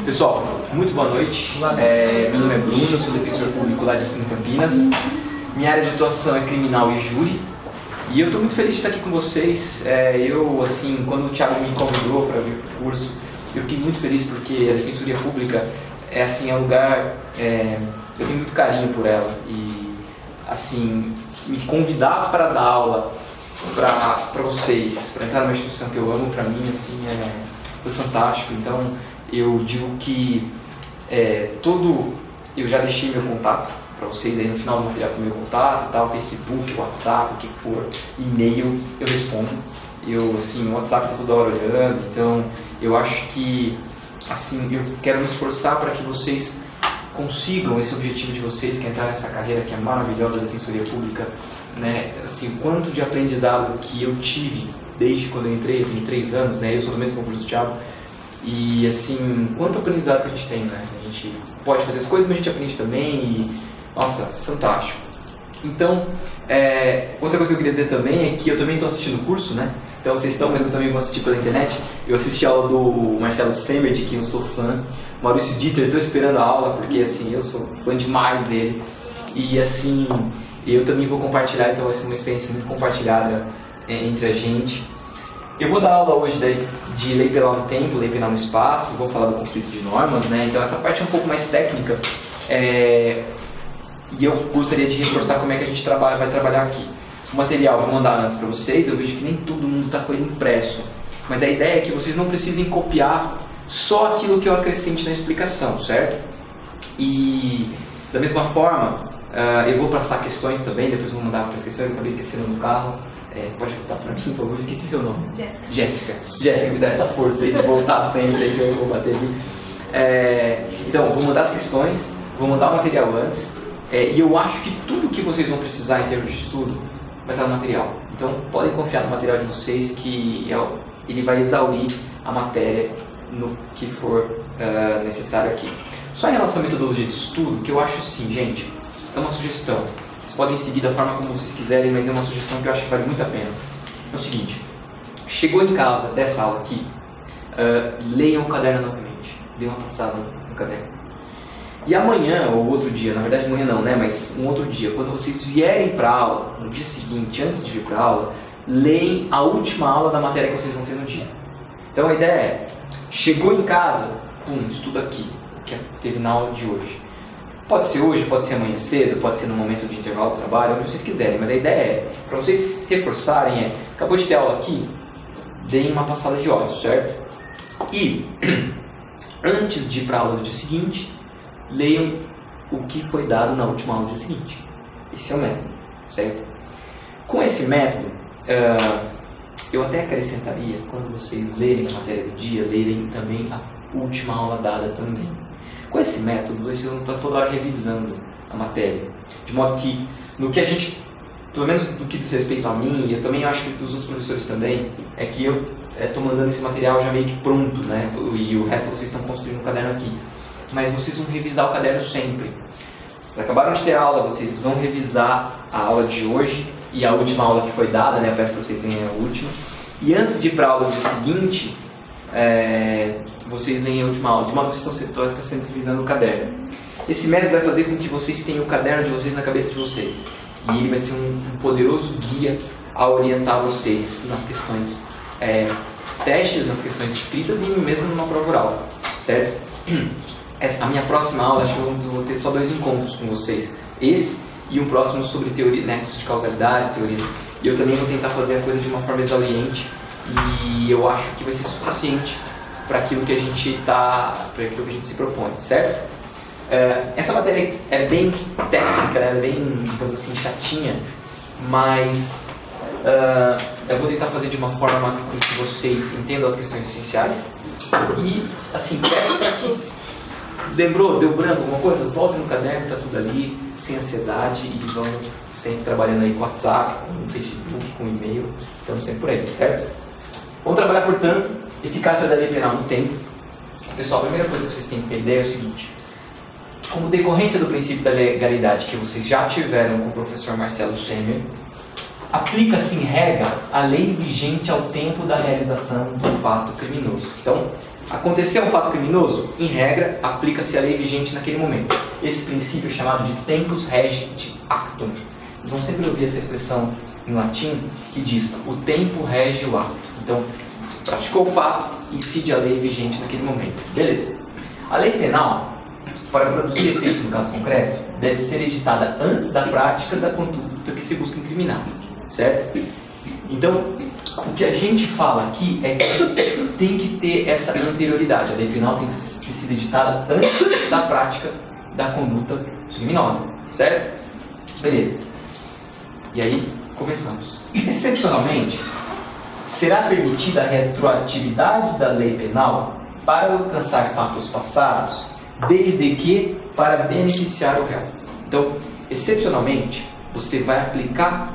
Pessoal, muito boa noite. Meu nome é Bruno, sou defensor público lá em Campinas. Minha área de atuação é criminal e júri. E eu estou muito feliz de estar aqui com vocês. Quando o Thiago me convidou para vir para o curso, eu fiquei muito feliz porque a Defensoria Pública é um lugar... eu tenho muito carinho por ela. E, me convidar para dar aula para vocês, para entrar numa instituição que eu amo, para mim, foi fantástico. Então, eu digo que eu já deixei meu contato para vocês aí no final do material, meu contato e tal, Facebook, WhatsApp, o que for, e-mail, eu respondo. O WhatsApp está toda hora olhando, então eu acho que, eu quero me esforçar para que vocês consigam esse objetivo de vocês, que é entrar nessa carreira que é maravilhosa da Defensoria Pública, né? Quanto de aprendizado que eu tive desde quando eu entrei, eu tenho 3 anos, né? Eu sou do mesmo concurso do Thiago, e quanto aprendizado que a gente tem, né? A gente pode fazer as coisas, mas a gente aprende também, e, nossa, fantástico. Então, outra coisa que eu queria dizer também é que eu também estou assistindo o curso, né? Então vocês estão, mas eu também vou assistir pela internet. Eu assisti a aula do Marcelo Semer, de quem eu sou fã. Maurício Dieter, estou esperando a aula, porque eu sou fã demais dele. E eu também vou compartilhar, então vai ser uma experiência muito compartilhada entre a gente. Eu vou dar aula hoje de lei penal no tempo, lei penal no espaço, vou falar do conflito de normas, né? Então essa parte é um pouco mais técnica. E eu gostaria de reforçar como é que a gente vai trabalhar aqui. O material eu vou mandar antes para vocês, eu vejo que nem todo mundo está com ele impresso. Mas a ideia é que vocês não precisem copiar só aquilo que eu acrescente na explicação, certo? E da mesma forma, eu vou passar questões também, depois eu vou mandar para as questões, eu acabei esquecendo no carro. Pode voltar para mim, por favor, esqueci seu nome. Jéssica, me dá essa força aí de voltar sempre, que eu vou bater aqui. Então, vou mandar as questões, vou mandar o material antes. E eu acho que tudo que vocês vão precisar em termos de estudo vai estar no material. Então, podem confiar no material de vocês que ele vai exaurir a matéria no que for necessário aqui. Só em relação à metodologia de estudo, que eu acho gente, é uma sugestão. Vocês podem seguir da forma como vocês quiserem, mas é uma sugestão que eu acho que vale muito a pena. É o seguinte, chegou em casa dessa aula aqui, leiam o caderno novamente. Dê uma passada no caderno. E amanhã, ou outro dia, na verdade amanhã não, né? Mas um outro dia, quando vocês vierem para a aula, no dia seguinte, antes de vir para a aula, leem a última aula da matéria que vocês vão ter no dia. Então a ideia é, chegou em casa, estuda aqui, o que teve na aula de hoje. Pode ser hoje, pode ser amanhã cedo, pode ser no momento de intervalo do trabalho, onde vocês quiserem, mas a ideia para vocês reforçarem acabou de ter aula aqui, deem uma passada de olhos, certo? E, antes de ir para a aula do dia seguinte, leiam o que foi dado na última aula do dia seguinte. Esse é o método, certo? Com esse método, eu até acrescentaria, quando vocês lerem a matéria do dia, lerem também a última aula dada também. Com esse método, vocês vão estar toda hora revisando a matéria. De modo que, no que a gente, pelo menos no que diz respeito a mim, e eu também acho que dos outros professores também, é que eu estou mandando esse material já meio que pronto, né? E o resto vocês estão construindo um caderno aqui. Mas vocês vão revisar o caderno sempre. Vocês acabaram de ter aula, vocês vão revisar a aula de hoje e a última aula que foi dada, né? Eu peço para vocês terem a última. E antes de ir para a aula do dia seguinte, vocês leem a última aula, de modo que vocês estão sempre revisando o caderno. Esse método vai fazer com que vocês tenham o caderno de vocês na cabeça de vocês. E ele vai ser um poderoso guia a orientar vocês nas questões, testes, nas questões escritas e mesmo numa prova oral, certo? A minha próxima aula, acho que eu vou ter só 2 encontros com vocês. Esse e um próximo sobre teoria, nexos de causalidade, teorias. E eu também vou tentar fazer a coisa de uma forma exauriente. E eu acho que vai ser suficiente para aquilo que a gente se propõe, certo? Essa matéria é bem técnica, é bem, digamos assim, chatinha, mas eu vou tentar fazer de uma forma que vocês entendam as questões essenciais. E, peço para que lembrou, deu branco alguma coisa? Volte no caderno, está tudo ali, sem ansiedade, e vamos sempre trabalhando aí com WhatsApp, com Facebook, com e-mail, estamos sempre por aí, certo? Vamos trabalhar, portanto, eficácia da lei penal no tempo. Pessoal, a primeira coisa que vocês têm que entender é o seguinte: como decorrência do princípio da legalidade que vocês já tiveram com o professor Marcelo Semer, aplica-se em regra a lei vigente ao tempo da realização do fato criminoso. Então, Aconteceu um fato criminoso? Em regra, aplica-se a lei vigente naquele momento. Esse princípio é chamado de tempus regit actum. Vocês vão sempre ouvir essa expressão em latim que diz o tempo rege o acto. Então, praticou o fato, incide a lei vigente naquele momento. Beleza. A lei penal, para produzir efeitos no caso concreto, deve ser editada antes da prática da conduta que se busca incriminar. Certo? Então, o que a gente fala aqui é que tem que ter essa anterioridade. A lei penal tem que ser editada antes da prática da conduta criminosa. Certo? Beleza. E aí, começamos. Excepcionalmente, será permitida a retroatividade da lei penal para alcançar fatos passados, desde que para beneficiar o réu. Então, excepcionalmente, você vai aplicar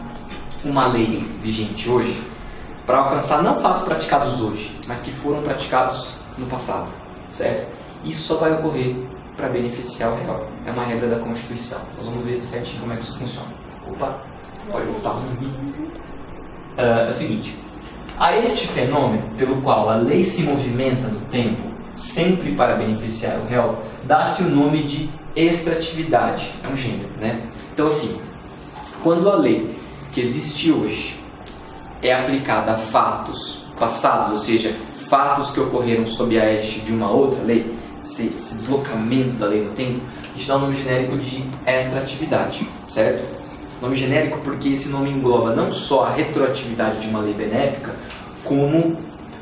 uma lei vigente hoje para alcançar não fatos praticados hoje, mas que foram praticados no passado, certo? Isso só vai ocorrer para beneficiar o réu. É uma regra da Constituição. Nós vamos ver certinho como é que isso funciona. Opa, pode voltar. É o seguinte, a este fenômeno pelo qual a lei se movimenta no tempo, sempre para beneficiar o réu, dá-se o nome de extratividade. É um gênero, né? Então assim, quando a lei que existe hoje é aplicada a fatos passados, ou seja, fatos que ocorreram sob a égide de uma outra lei, esse deslocamento da lei no tempo, a gente dá o nome genérico de extratividade, certo? Nome genérico porque esse nome engloba não só a retroatividade de uma lei benéfica, como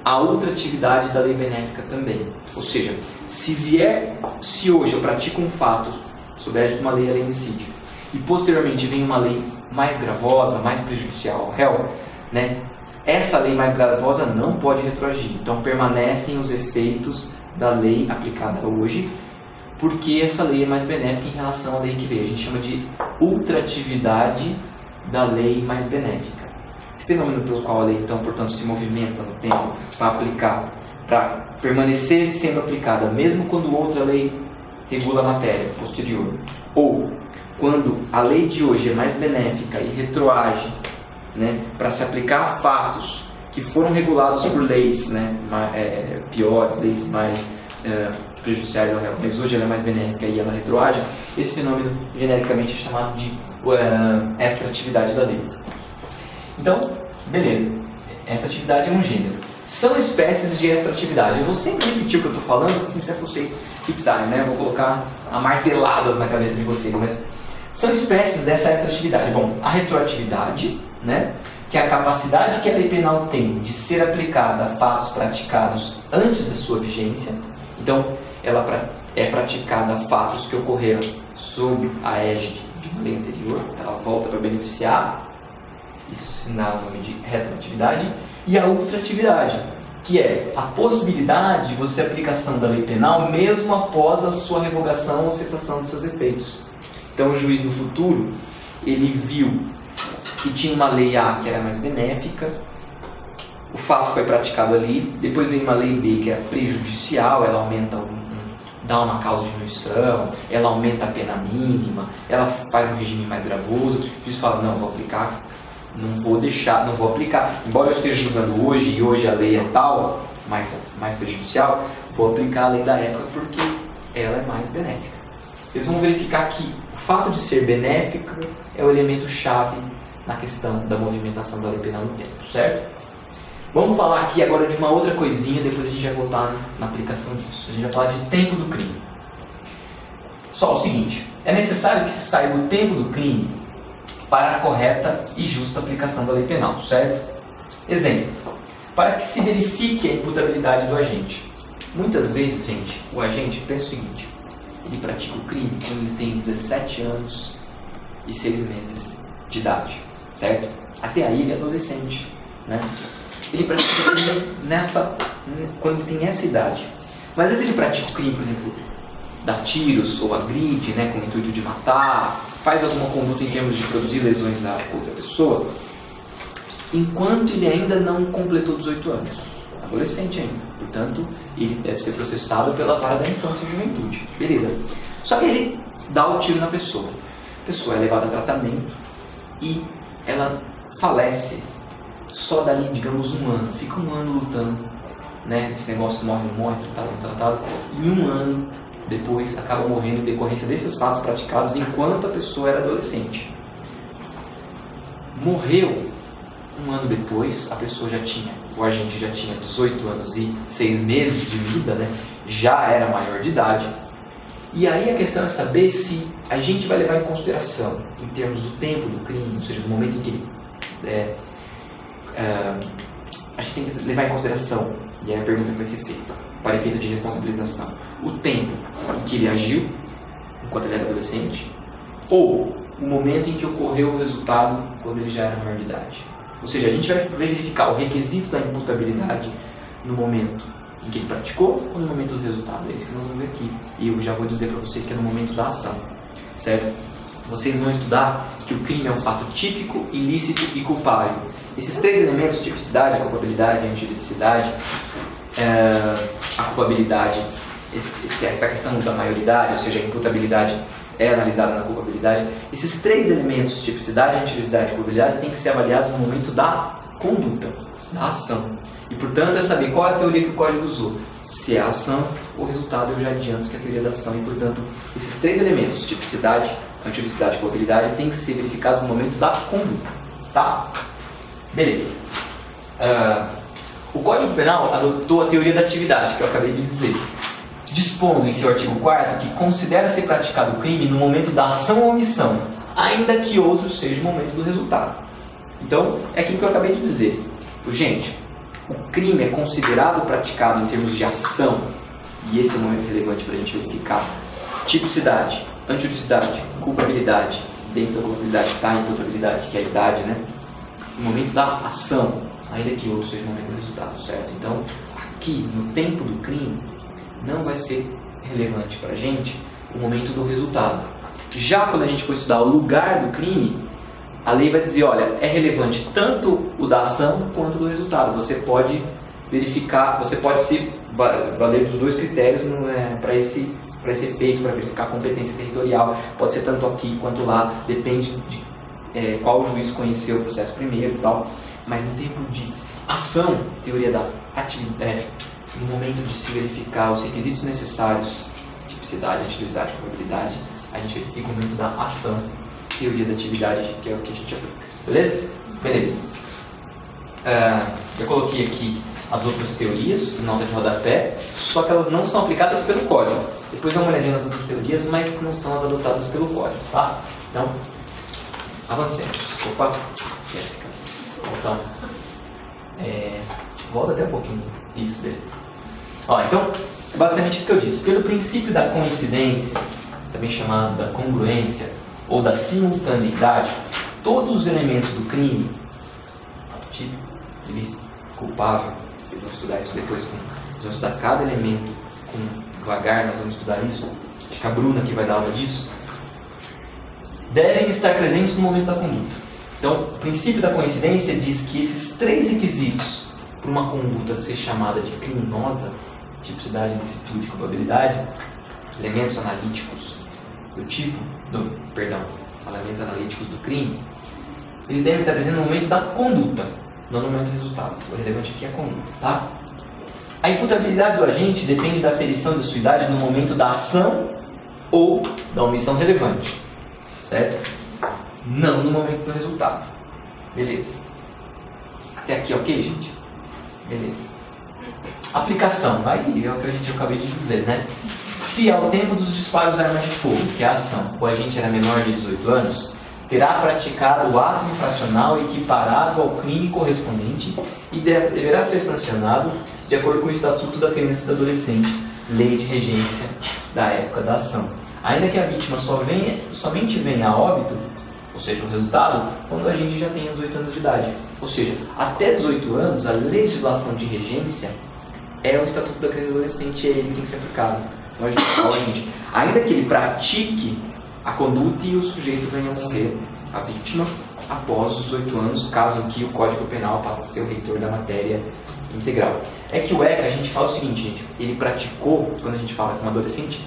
a outra atividade da lei benéfica também. Ou seja, se hoje eu pratico um fato sob a égide de uma lei, a lei incide, e posteriormente vem uma lei mais gravosa, mais prejudicial ao réu, né? Essa lei mais gravosa não pode retroagir. Então permanecem os efeitos da lei aplicada hoje, porque essa lei é mais benéfica em relação à lei que veio. A gente chama de ultratividade da lei mais benéfica. Esse fenômeno pelo qual a lei, então, portanto, se movimenta no tempo para permanecer sendo aplicada, mesmo quando outra lei regula a matéria posterior, ou quando a lei de hoje é mais benéfica e retroage, né, para se aplicar a fatos que foram regulados por leis, né, piores, leis mais prejudiciais ao réu, mas hoje ela é mais benéfica e ela retroage, esse fenômeno genericamente é chamado de extratividade da lei. Então, beleza, essa atividade é um gênero. São espécies de extratividade. Eu vou sempre repetir o que eu estou falando, assim, até vocês fixarem, né? Eu vou colocar marteladas na cabeça de vocês, mas são espécies dessa extratividade. Bom, a retroatividade, né, que é a capacidade que a lei penal tem de ser aplicada a fatos praticados antes da sua vigência. Então, ela é praticada a fatos que ocorreram sob a égide de uma lei anterior, ela volta para beneficiar, isso se dá o nome de retroatividade. E a ultratividade, que é a possibilidade de você aplicação da lei penal mesmo após a sua revogação ou cessação de seus efeitos. Então o juiz no futuro, ele viu que tinha uma lei A que era mais benéfica, o fato foi praticado ali, depois vem uma lei B que é prejudicial, ela aumenta, dá uma causa de diminuição, ela aumenta a pena mínima, ela faz um regime mais gravoso, o juiz fala, não, vou aplicar, não vou aplicar, embora eu esteja julgando hoje, e hoje a lei é tal, mais prejudicial, vou aplicar a lei da época porque ela é mais benéfica. Vocês vão verificar que o fato de ser benéfica é o elemento chave na questão da movimentação da lei penal no tempo, certo? Vamos falar aqui agora de uma outra coisinha, depois a gente vai voltar na aplicação disso. A gente vai falar de tempo do crime. Só o seguinte, é necessário que se saiba o tempo do crime para a correta e justa aplicação da lei penal, certo? Exemplo, para que se verifique a imputabilidade do agente. Muitas vezes, gente, o agente pensa o seguinte, ele pratica o crime quando ele tem 17 anos e 6 meses de idade, certo? Até aí ele é adolescente, né? Ele pratica o crime quando ele tem essa idade. Mas às vezes ele pratica o crime, por exemplo, dá tiros ou agride, né, com o intuito de matar, faz alguma conduta em termos de produzir lesões a outra pessoa, enquanto ele ainda não completou 18 anos. Adolescente ainda. Portanto, ele deve ser processado pela vara da infância e juventude. Beleza. Só que ele dá o tiro na pessoa. A pessoa é levada a tratamento e ela falece só dali, digamos, um ano. Fica um ano lutando né, esse negócio morre, não morre, tratado, não tratado, e 1 ano depois acaba morrendo em decorrência desses fatos praticados enquanto a pessoa era adolescente. Morreu 1 ano depois, a pessoa já tinha, o agente já tinha 18 anos e 6 meses de vida, né, já era maior de idade. E aí a questão é saber se a gente vai levar em consideração, em termos do tempo do crime, ou seja, do momento em que ele... a gente tem que levar em consideração, e é a pergunta que vai ser feita, para efeito de responsabilização, o tempo em que ele agiu, enquanto ele era adolescente, ou o momento em que ocorreu o resultado, quando ele já era maior de idade. Ou seja, a gente vai verificar o requisito da imputabilidade no momento em que ele praticou ou no momento do resultado. É isso que nós vamos ver aqui. E eu já vou dizer para vocês que é no momento da ação. Certo? Vocês vão estudar que o crime é um fato típico, ilícito e culpável. Esses 3 elementos, tipicidade, a culpabilidade, a antijuridicidade, a culpabilidade, essa questão da maioridade, ou seja, a imputabilidade é analisada na culpabilidade. Esses 3 elementos, tipicidade, antijuridicidade e culpabilidade, têm que ser avaliados no momento da conduta, da ação. E, portanto, é saber qual é a teoria que o código usou. Se é a ação ou resultado, eu já adianto que é a teoria da ação. E, portanto, esses 3 elementos, tipicidade, antijuridicidade e culpabilidade, têm que ser verificados no momento da conduta. Tá? Beleza. O Código Penal adotou a teoria da atividade, que eu acabei de dizer, dispondo em seu artigo 4º que considera ser praticado o crime no momento da ação ou omissão, ainda que outro seja o momento do resultado. Então, é aquilo que eu acabei de dizer. Gente, o crime é considerado praticado em termos de ação, e esse é o momento relevante para a gente verificar tipicidade, antijuridicidade, culpabilidade, dentro da culpabilidade está a imputabilidade, que é a idade, né? No momento da ação, ainda que outro seja o momento do resultado, certo? Então, aqui, no tempo do crime, não vai ser relevante para a gente o momento do resultado. Já quando a gente for estudar o lugar do crime, a lei vai dizer, olha, é relevante tanto o da ação quanto do resultado. Você pode verificar, você pode se valer dos 2 critérios para esse efeito, para verificar a competência territorial. Pode ser tanto aqui quanto lá, depende de qual juiz conheceu o processo primeiro e tal. Mas no tempo de ação, teoria da atividade, no momento de se verificar os requisitos necessários, tipicidade, antijuridicidade, culpabilidade, a gente verifica o momento da ação, teoria da atividade, que é o que a gente aplica. Beleza? Beleza. Eu coloquei aqui as outras teorias, nota de rodapé, só que elas não são aplicadas pelo código. Depois dá uma olhadinha nas outras teorias, mas não são as adotadas pelo código, tá? Então, avancemos. Opa, Jéssica. Então, volta até um pouquinho. Isso, beleza. Ó, então, é basicamente isso que eu disse. Pelo princípio da coincidência, também chamado da congruência, ou da simultaneidade, todos os elementos do crime, fato típico, ilícito, culpável, vocês vão estudar isso depois, vocês vão estudar cada elemento devagar, nós vamos estudar isso, acho que a Bruna que vai dar aula disso, devem estar presentes no momento da conduta. Então, o princípio da coincidência diz que esses 3 requisitos para uma conduta ser chamada de criminosa, tipicidade, ilicitude e culpabilidade, elementos analíticos elementos analíticos do crime, eles devem estar presentes no momento da conduta, não no momento do resultado. O relevante aqui é a conduta, tá? A imputabilidade do agente depende da aferição de sua idade no momento da ação ou da omissão relevante, certo? Não no momento do resultado. Beleza. Até aqui, ok, gente? Beleza. Aplicação. Aí é o que a gente acabei de dizer, né? Se ao tempo dos disparos da arma de fogo, que é a ação, o agente era menor de 18 anos, terá praticado o ato infracional equiparado ao crime correspondente e deverá ser sancionado de acordo com o Estatuto da Criança e do Adolescente, lei de regência da época da ação. Ainda que a vítima somente venha a óbito, ou seja, o resultado, quando o agente já tenha 18 anos de idade. Ou seja, até 18 anos, a legislação de regência é o Estatuto da Criança e do Adolescente, e ele tem que ser aplicado. Então a gente fala, ainda que ele pratique a conduta e o sujeito venha a morrer, a vítima, após os 18 anos, caso que o Código Penal passe a ser o reitor da matéria integral. É que o ECA, a gente fala o seguinte, gente, ele praticou, quando a gente fala com um adolescente,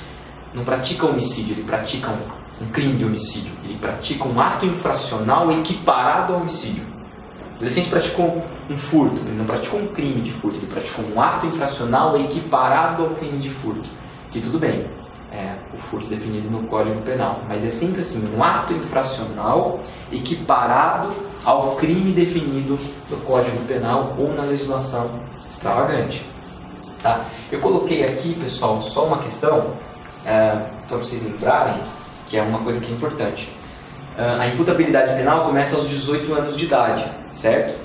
não pratica homicídio, ele pratica um crime de homicídio, ele pratica um ato infracional equiparado ao homicídio. adolescente praticou um furto, ele não praticou um crime de furto, ele praticou um ato infracional equiparado ao crime de furto. Que tudo bem, o furto definido no Código Penal, mas é sempre assim, um ato infracional equiparado ao crime definido no Código Penal ou na legislação extravagante. Tá? Eu coloquei aqui, pessoal, só uma questão, para vocês lembrarem, que é uma coisa que é importante. A imputabilidade penal começa aos 18 anos de idade, certo?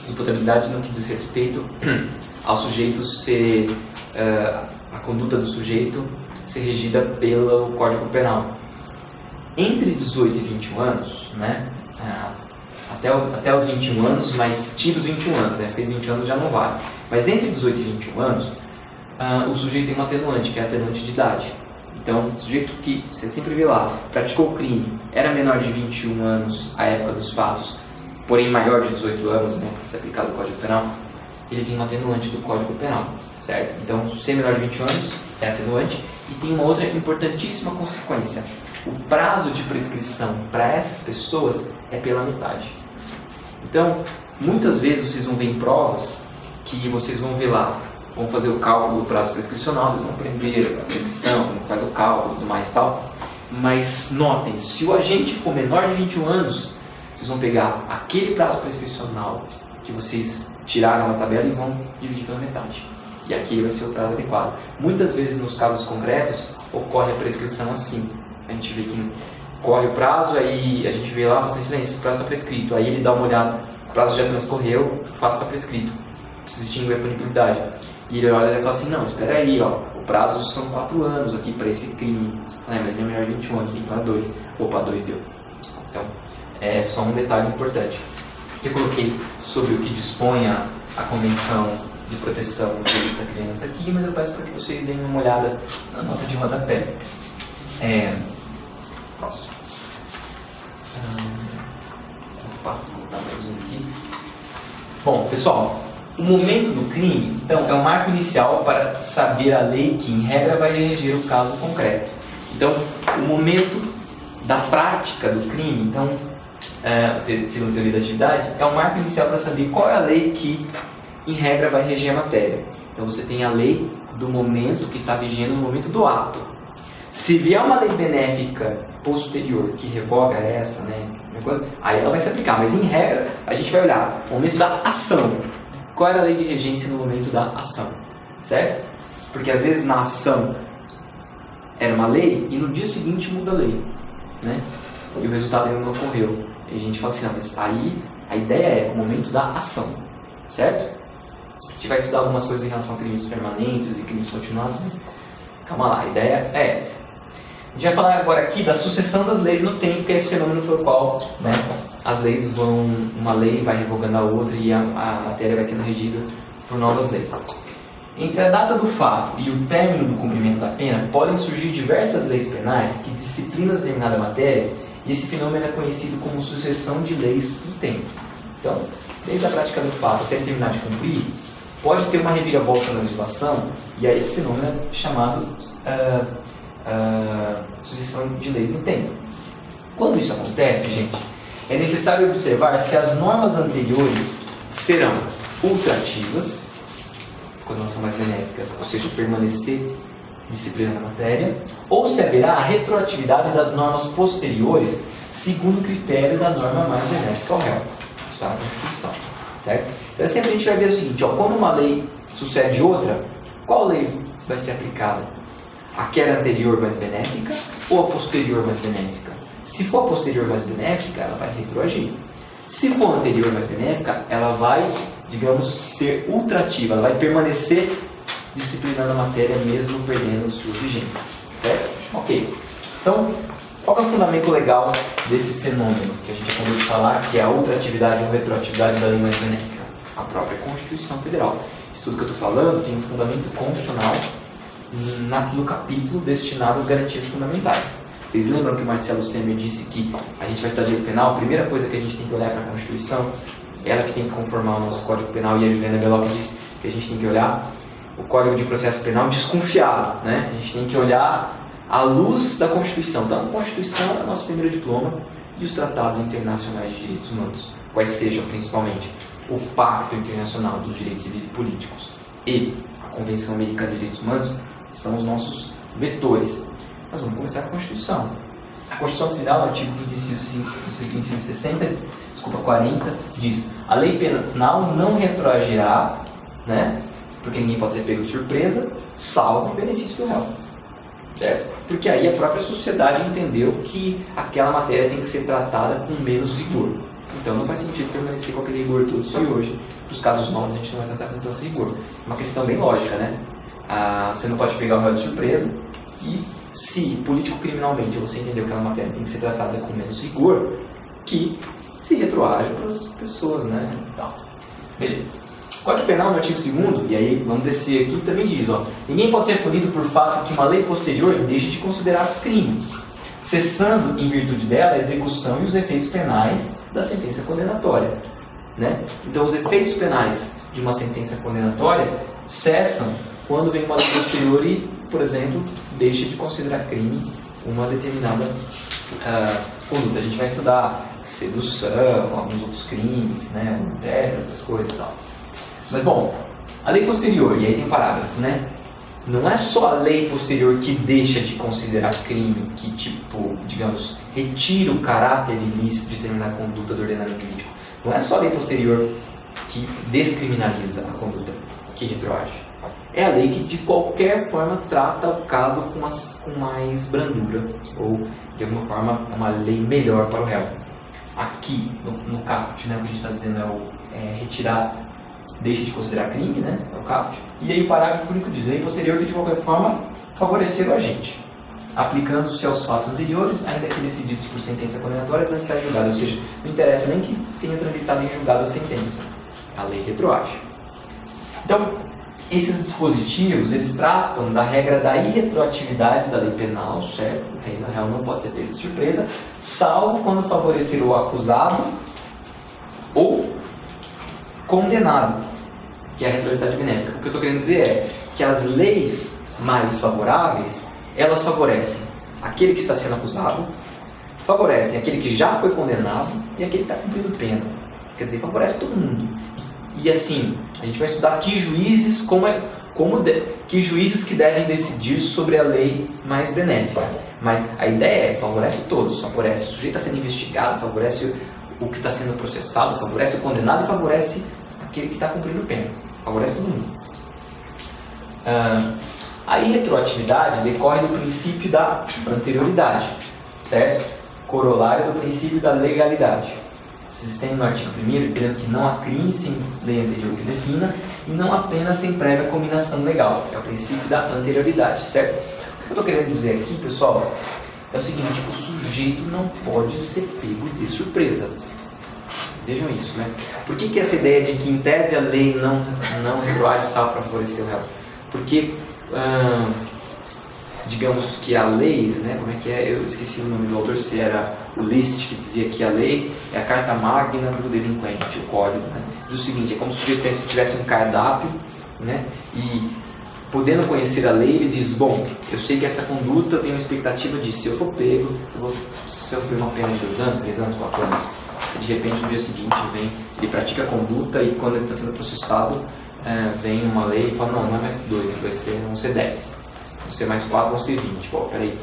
Imputabilidade no que diz respeito ao sujeito ser, a conduta do sujeito ser regida pelo Código Penal. Entre 18 e 21 anos, né, até os 21 anos, mas tira os 21 anos, né, fez 20 anos já não vale. Mas entre 18 e 21 anos, o sujeito tem um atenuante, que é a atenuante de idade. Então, o sujeito que, você sempre vê lá, praticou o crime, era menor de 21 anos à época dos fatos, porém maior de 18 anos, né, para ser aplicado o Código Penal, ele tem um atenuante do Código Penal, certo? Então, ser menor de 20 anos é atenuante, e tem uma outra importantíssima consequência. O prazo de prescrição para essas pessoas é pela metade. Então, muitas vezes vocês vão ver em provas que vocês vão ver lá, vão fazer o cálculo do prazo prescricional, vocês vão aprender a prescrição, como faz o cálculo e tudo mais e tal. Mas notem, se o agente for menor de 21 anos, vocês vão pegar aquele prazo prescricional que vocês tiraram na tabela e vão dividir pela metade. E aquele vai ser o prazo adequado. Muitas vezes, nos casos concretos, ocorre a prescrição assim. A gente vê que corre o prazo, aí a gente vê lá, fala assim, esse prazo está prescrito. Aí ele dá uma olhada, o prazo já transcorreu, o fato está prescrito. Precisa extinguir a punibilidade. E ele olha e fala assim, não, espera aí, ó, o prazo são 4 anos aqui para esse crime. Mas ele é menor de 21 anos, então é 2. Opa, 2 deu. Então, é só um detalhe importante. Eu coloquei sobre o que dispõe a Convenção de Proteção do Direito da Criança aqui, mas eu peço para que vocês deem uma olhada na nota de rodapé. Próximo. Opa, vou dar mais um aqui. Bom, pessoal, o momento do crime, então, é o marco inicial para saber a lei que, em regra, vai reger o caso concreto. Então, o momento da prática do crime, então, segundo a teoria da atividade, é o marco inicial para saber qual é a lei que, em regra, vai reger a matéria. Então, você tem a lei do momento que está vigendo no momento do ato. Se vier uma lei benéfica posterior que revoga essa, né, aí ela vai se aplicar. Mas, em regra, a gente vai olhar o momento da ação. Qual era a lei de regência no momento da ação? Certo? Porque, às vezes, na ação era uma lei e no dia seguinte muda a lei. Né? E o resultado ainda não ocorreu. E a gente fala assim, não, mas aí a ideia é o momento da ação. Certo? A gente vai estudar algumas coisas em relação a crimes permanentes e crimes continuados, mas calma lá, a ideia é essa. A gente vai falar agora aqui da sucessão das leis no tempo, que é esse fenômeno pelo qual, né, as leis vão, uma lei vai revogando a outra e a matéria vai sendo regida por novas leis. Entre a data do fato e o término do cumprimento da pena, podem surgir diversas leis penais que disciplinam determinada matéria, e esse fenômeno é conhecido como sucessão de leis no tempo. Então, desde a prática do fato até terminar de cumprir, pode ter uma reviravolta na legislação, e aí esse fenômeno é chamado sucessão de leis no tempo. Quando isso acontece, gente, é necessário observar se as normas anteriores serão ultrativas, quando elas são mais benéficas, ou seja, permanecer disciplina na matéria, ou se haverá a retroatividade das normas posteriores segundo o critério da norma mais benéfica ao réu. Isso está na Constituição, certo? Então sempre a gente vai ver o seguinte, ó, quando uma lei sucede outra, qual lei vai ser aplicada? A que era anterior mais benéfica ou a posterior mais benéfica? Se for a posterior mais benéfica, ela vai retroagir. Se for a anterior mais benéfica, ela vai, digamos, ser ultrativa, ela vai permanecer disciplinando a matéria mesmo perdendo sua vigência, certo? Ok. Então, qual é o fundamento legal desse fenômeno que a gente acabou de falar, que é a ultratividade ou retroatividade da lei mais benéfica? A própria Constituição Federal. Isso tudo que eu estou falando tem um fundamento constitucional no capítulo destinado às garantias fundamentais. Vocês lembram que o Marcelo Temer disse que a gente vai estudar direito penal, a primeira coisa que a gente tem que olhar para a Constituição, ela que tem que conformar o nosso Código Penal, e a Juliana Beloc disse que a gente tem que olhar o Código de Processo Penal desconfiado, né? A gente tem que olhar à luz da Constituição. Então, a Constituição é o nosso primeiro diploma, e os tratados internacionais de direitos humanos, quais sejam principalmente o Pacto Internacional dos Direitos Civis e Políticos e a Convenção Americana de Direitos Humanos, são os nossos vetores. Nós vamos começar com a Constituição. A Constituição Federal, artigo 40, diz: a lei penal não retroagirá, né, porque ninguém pode ser pego de surpresa, salvo o benefício do réu. Certo? Porque aí a própria sociedade entendeu que aquela matéria tem que ser tratada com menos rigor. Então não faz sentido permanecer com aquele rigor todo se hoje, nos casos novos, a gente não vai tratar com tanto rigor. Uma questão bem lógica, né? Você não pode pegar o réu de surpresa e, se político-criminalmente você entendeu que aquela matéria tem que ser tratada com menos rigor, que se retroage para as pessoas, né? Então, beleza. O Código Penal, no artigo 2º, e aí vamos descer aqui, também diz, ó, ninguém pode ser punido por fato que uma lei posterior deixe de considerar crime, cessando, em virtude dela, a execução e os efeitos penais da sentença condenatória. Né? Então, os efeitos penais de uma sentença condenatória cessam quando vem uma lei posterior e, por exemplo, deixa de considerar crime uma determinada conduta. A gente vai estudar sedução, alguns outros crimes, né, adultério, outras coisas e tal. Mas, bom, a lei posterior, e aí tem um parágrafo, né? Não é só a lei posterior que deixa de considerar crime, que, tipo, digamos, retira o caráter ilícito de determinada conduta do ordenamento jurídico. Não é só a lei posterior que descriminaliza a conduta, que retroage. É a lei que, de qualquer forma, trata o caso com mais brandura, ou, de alguma forma, uma lei melhor para o réu. Aqui, no caput, né, o que a gente está dizendo é retirar, deixa de considerar crime, né, é o caput. E aí o parágrafo único diz, lei posterior que, de qualquer forma, favorecer o agente, aplicando-se aos fatos anteriores, ainda que decididos por sentença condenatória, não está em julgado. Ou seja, não interessa nem que tenha transitado em julgado a sentença. A lei retroage. Então, esses dispositivos, eles tratam da regra da irretroatividade da lei penal, certo? O réu não pode ser pego de surpresa, salvo quando favorecer o acusado ou condenado, que é a retroatividade benéfica. O que eu estou querendo dizer é que as leis mais favoráveis, elas favorecem aquele que está sendo acusado, favorecem aquele que já foi condenado e aquele que está cumprindo pena. Quer dizer, favorece todo mundo. E assim, a gente vai estudar que juízes, que juízes que devem decidir sobre a lei mais benéfica. Mas a ideia é, favorece todos, favorece o sujeito que está sendo investigado, favorece o que está sendo processado, favorece o condenado e favorece aquele que está cumprindo pena. Favorece todo mundo. A irretroatividade decorre do princípio da anterioridade, certo? Corolário do princípio da legalidade. Vocês têm no artigo 1º dizendo que não há crime sem lei anterior que defina e não há pena sem prévia cominação legal. É o princípio da anterioridade, certo? O que eu estou querendo dizer aqui, pessoal, é o seguinte: o sujeito não pode ser pego de surpresa. Vejam isso, né? Por que essa ideia de que, em tese, a lei não retroage salvo para favorecer o réu? Porque, digamos que a lei, né, como é que é? Eu esqueci o nome do autor, se era o List, que dizia que a lei é a carta magna do delinquente, o código, né? Diz o seguinte: é como se o sujeito tivesse um cardápio, né, e podendo conhecer a lei, ele diz, bom, eu sei que essa conduta eu tenho uma expectativa de, se eu for pego, eu vou sofrer uma pena de 2 anos, 3 anos, 4 anos. E de repente, no dia seguinte, ele pratica a conduta e quando ele está sendo processado, vem uma lei e fala, não é mais 2, vão ser 10. Vão ser mais 4, vão ser 20. Pô, peraí,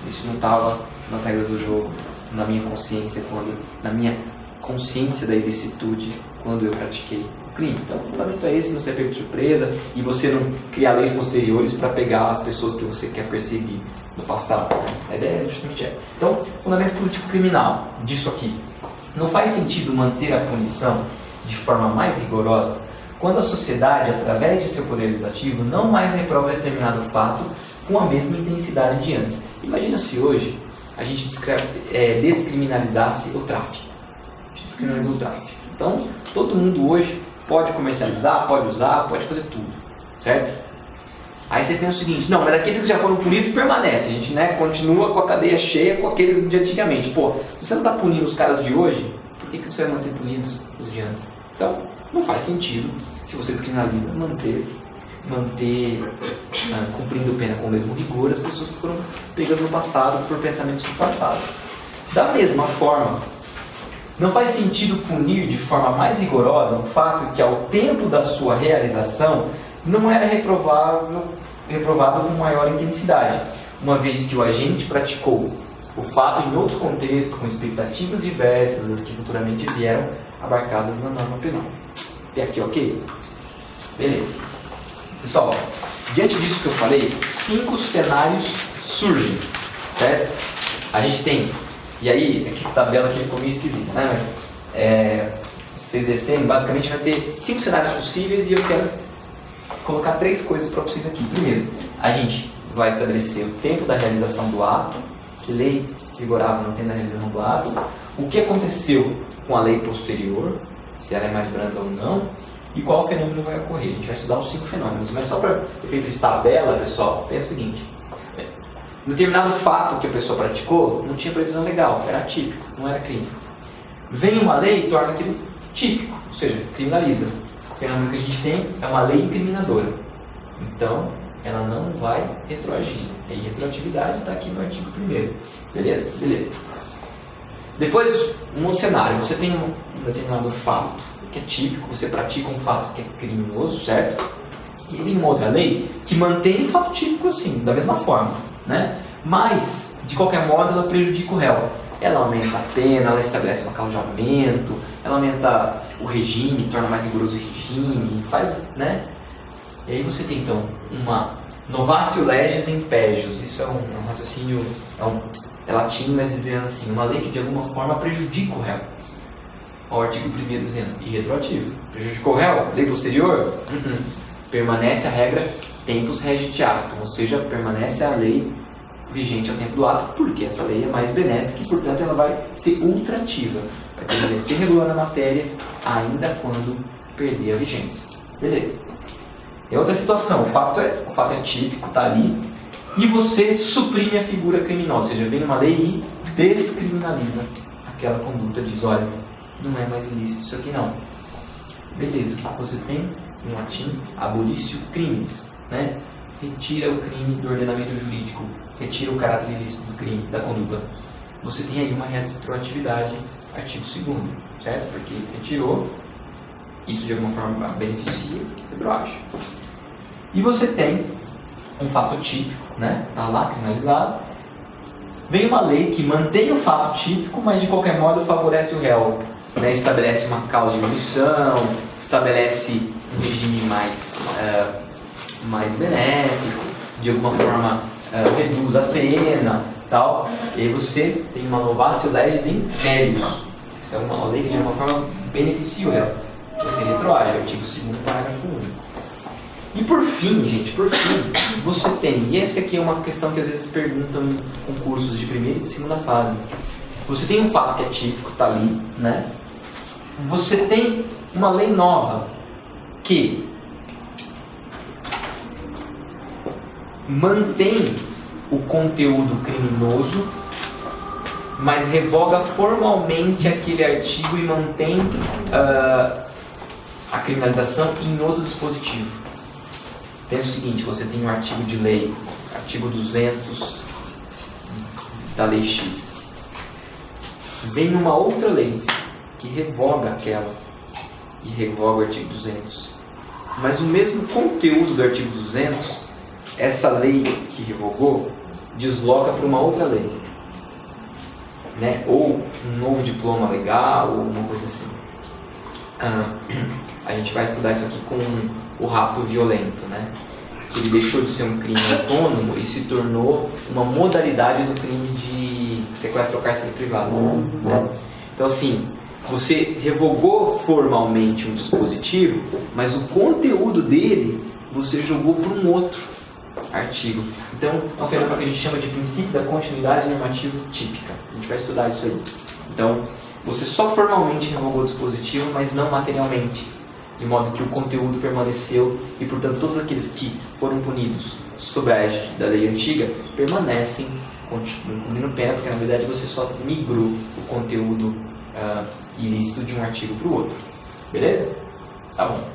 isso não estava nas regras do jogo, na minha consciência da ilicitude, quando eu pratiquei o crime. Então, o fundamento é esse, não ser pego de surpresa e você não criar leis posteriores para pegar as pessoas que você quer perseguir no passado. A ideia é justamente essa. Então, fundamento político-criminal disso aqui. Não faz sentido manter a punição de forma mais rigorosa quando a sociedade, através de seu poder legislativo, não mais reprova determinado fato com a mesma intensidade de antes. Imagina se hoje a gente descriminalizasse o tráfico. A gente descriminalizou o tráfico. Então, todo mundo hoje pode comercializar, pode usar, pode fazer tudo, certo? Aí você pensa o seguinte, não, mas aqueles que já foram punidos permanecem, a gente, né, continua com a cadeia cheia com aqueles de antigamente. Pô, se você não está punindo os caras de hoje, por que você vai manter punidos os de antes? Então, não faz sentido, se você descriminaliza, manter cumprindo pena com o mesmo rigor as pessoas que foram pegas no passado por pensamentos do passado. Da mesma forma, não faz sentido punir de forma mais rigorosa o fato de que ao tempo da sua realização não era reprovado com maior intensidade, uma vez que o agente praticou o fato em outro contexto, com expectativas diversas, as que futuramente vieram abarcadas na norma penal. E aqui, ok? Beleza. Pessoal, diante disso que eu falei, 5 cenários surgem, certo? A gente tem, e aí, aqui a tabela aqui ficou meio esquisita, né? Mas, se vocês descerem, basicamente vai ter 5 cenários possíveis e eu quero colocar 3 coisas para vocês aqui. Primeiro, a gente vai estabelecer o tempo da realização do ato, que lei vigorava no tempo da realização do ato, o que aconteceu com a lei posterior, se ela é mais branda ou não, e qual fenômeno vai ocorrer. A gente vai estudar os 5 fenômenos, mas só para efeito de tabela, pessoal, pensa o seguinte: determinado fato que a pessoa praticou não tinha previsão legal, era atípico, não era crime. Vem uma lei e torna aquilo típico, ou seja, criminaliza. O fenômeno que a gente tem é uma lei incriminadora. Então, ela não vai retroagir. E retroatividade está aqui no artigo 1º. Beleza? Beleza. Depois, um outro cenário. Você tem um determinado fato que é típico, você pratica um fato que é criminoso, certo? E tem uma outra lei que mantém o fato típico assim, da mesma forma, né? Mas, de qualquer modo, ela prejudica o réu. Ela aumenta a pena, ela estabelece um acaujamento, ela aumenta o regime, torna mais rigoroso o regime, faz, né? E aí você tem, então, uma novatio legis impegius. Isso é um raciocínio, é latim, mas dizendo assim, uma lei que de alguma forma prejudica o réu. O artigo 1º dizendo, e retroativo. Prejudicou o réu? Lei posterior? Permanece a regra tempus regit actum, ou seja, permanece a lei vigente ao tempo do ato, porque essa lei é mais benéfica e, portanto, ela vai ser ultrativa. Vai permanecer regulando a matéria ainda quando perder a vigência. Beleza. É outra situação, o fato é típico, está ali, e você suprime a figura criminosa, ou seja, vem uma lei e descriminaliza aquela conduta, diz, olha, não é mais ilícito isso aqui não. Beleza, o que você tem? Em latim, abolitio criminis, né? Retira o crime do ordenamento jurídico, retira o caráter ilícito do crime, da conduta. Você tem aí uma retroatividade, artigo 2º, certo? Porque retirou, isso de alguma forma beneficia, retroage. E você tem um fato típico, né? Está lá criminalizado. Vem uma lei que mantém o fato típico, mas de qualquer modo favorece o réu, né? Estabelece uma causa de omissão, estabelece um regime mais benéfico, de alguma forma reduz a pena, tal. E aí você tem uma novatio legis impegius, é uma lei que de alguma forma beneficia o réu. Você retroage, artigo 2º, parágrafo 1. E por fim, gente, você tem, e essa aqui é uma questão que às vezes perguntam em concursos de primeira e de segunda fase. Você tem um fato que é típico, está ali, né? Você tem uma lei nova que mantém o conteúdo criminoso, mas revoga formalmente aquele artigo e mantém a criminalização em outro dispositivo. Pensa o seguinte, você tem um artigo de lei, artigo 200 da lei X. Vem uma outra lei que revoga aquela e revoga o artigo 200. Mas o mesmo conteúdo do artigo 200, essa lei que revogou, desloca para uma outra lei. Né? Ou um novo diploma legal, ou uma coisa assim. A gente vai estudar isso aqui com o rapto violento, né? Que ele deixou de ser um crime autônomo e se tornou uma modalidade do crime de sequestro ou cárcere privado. Né? Então, assim, você revogou formalmente um dispositivo, mas o conteúdo dele você jogou para um outro artigo. Então, é um fenômeno que a gente chama de princípio da continuidade normativa típica. A gente vai estudar isso aí. Então, você só formalmente revogou o dispositivo, mas não materialmente, de modo que o conteúdo permaneceu e, portanto, todos aqueles que foram punidos sob a égide da lei antiga permanecem cumprindo pena, porque na verdade você só migrou o conteúdo ilícito de um artigo para o outro. Beleza? Tá bom.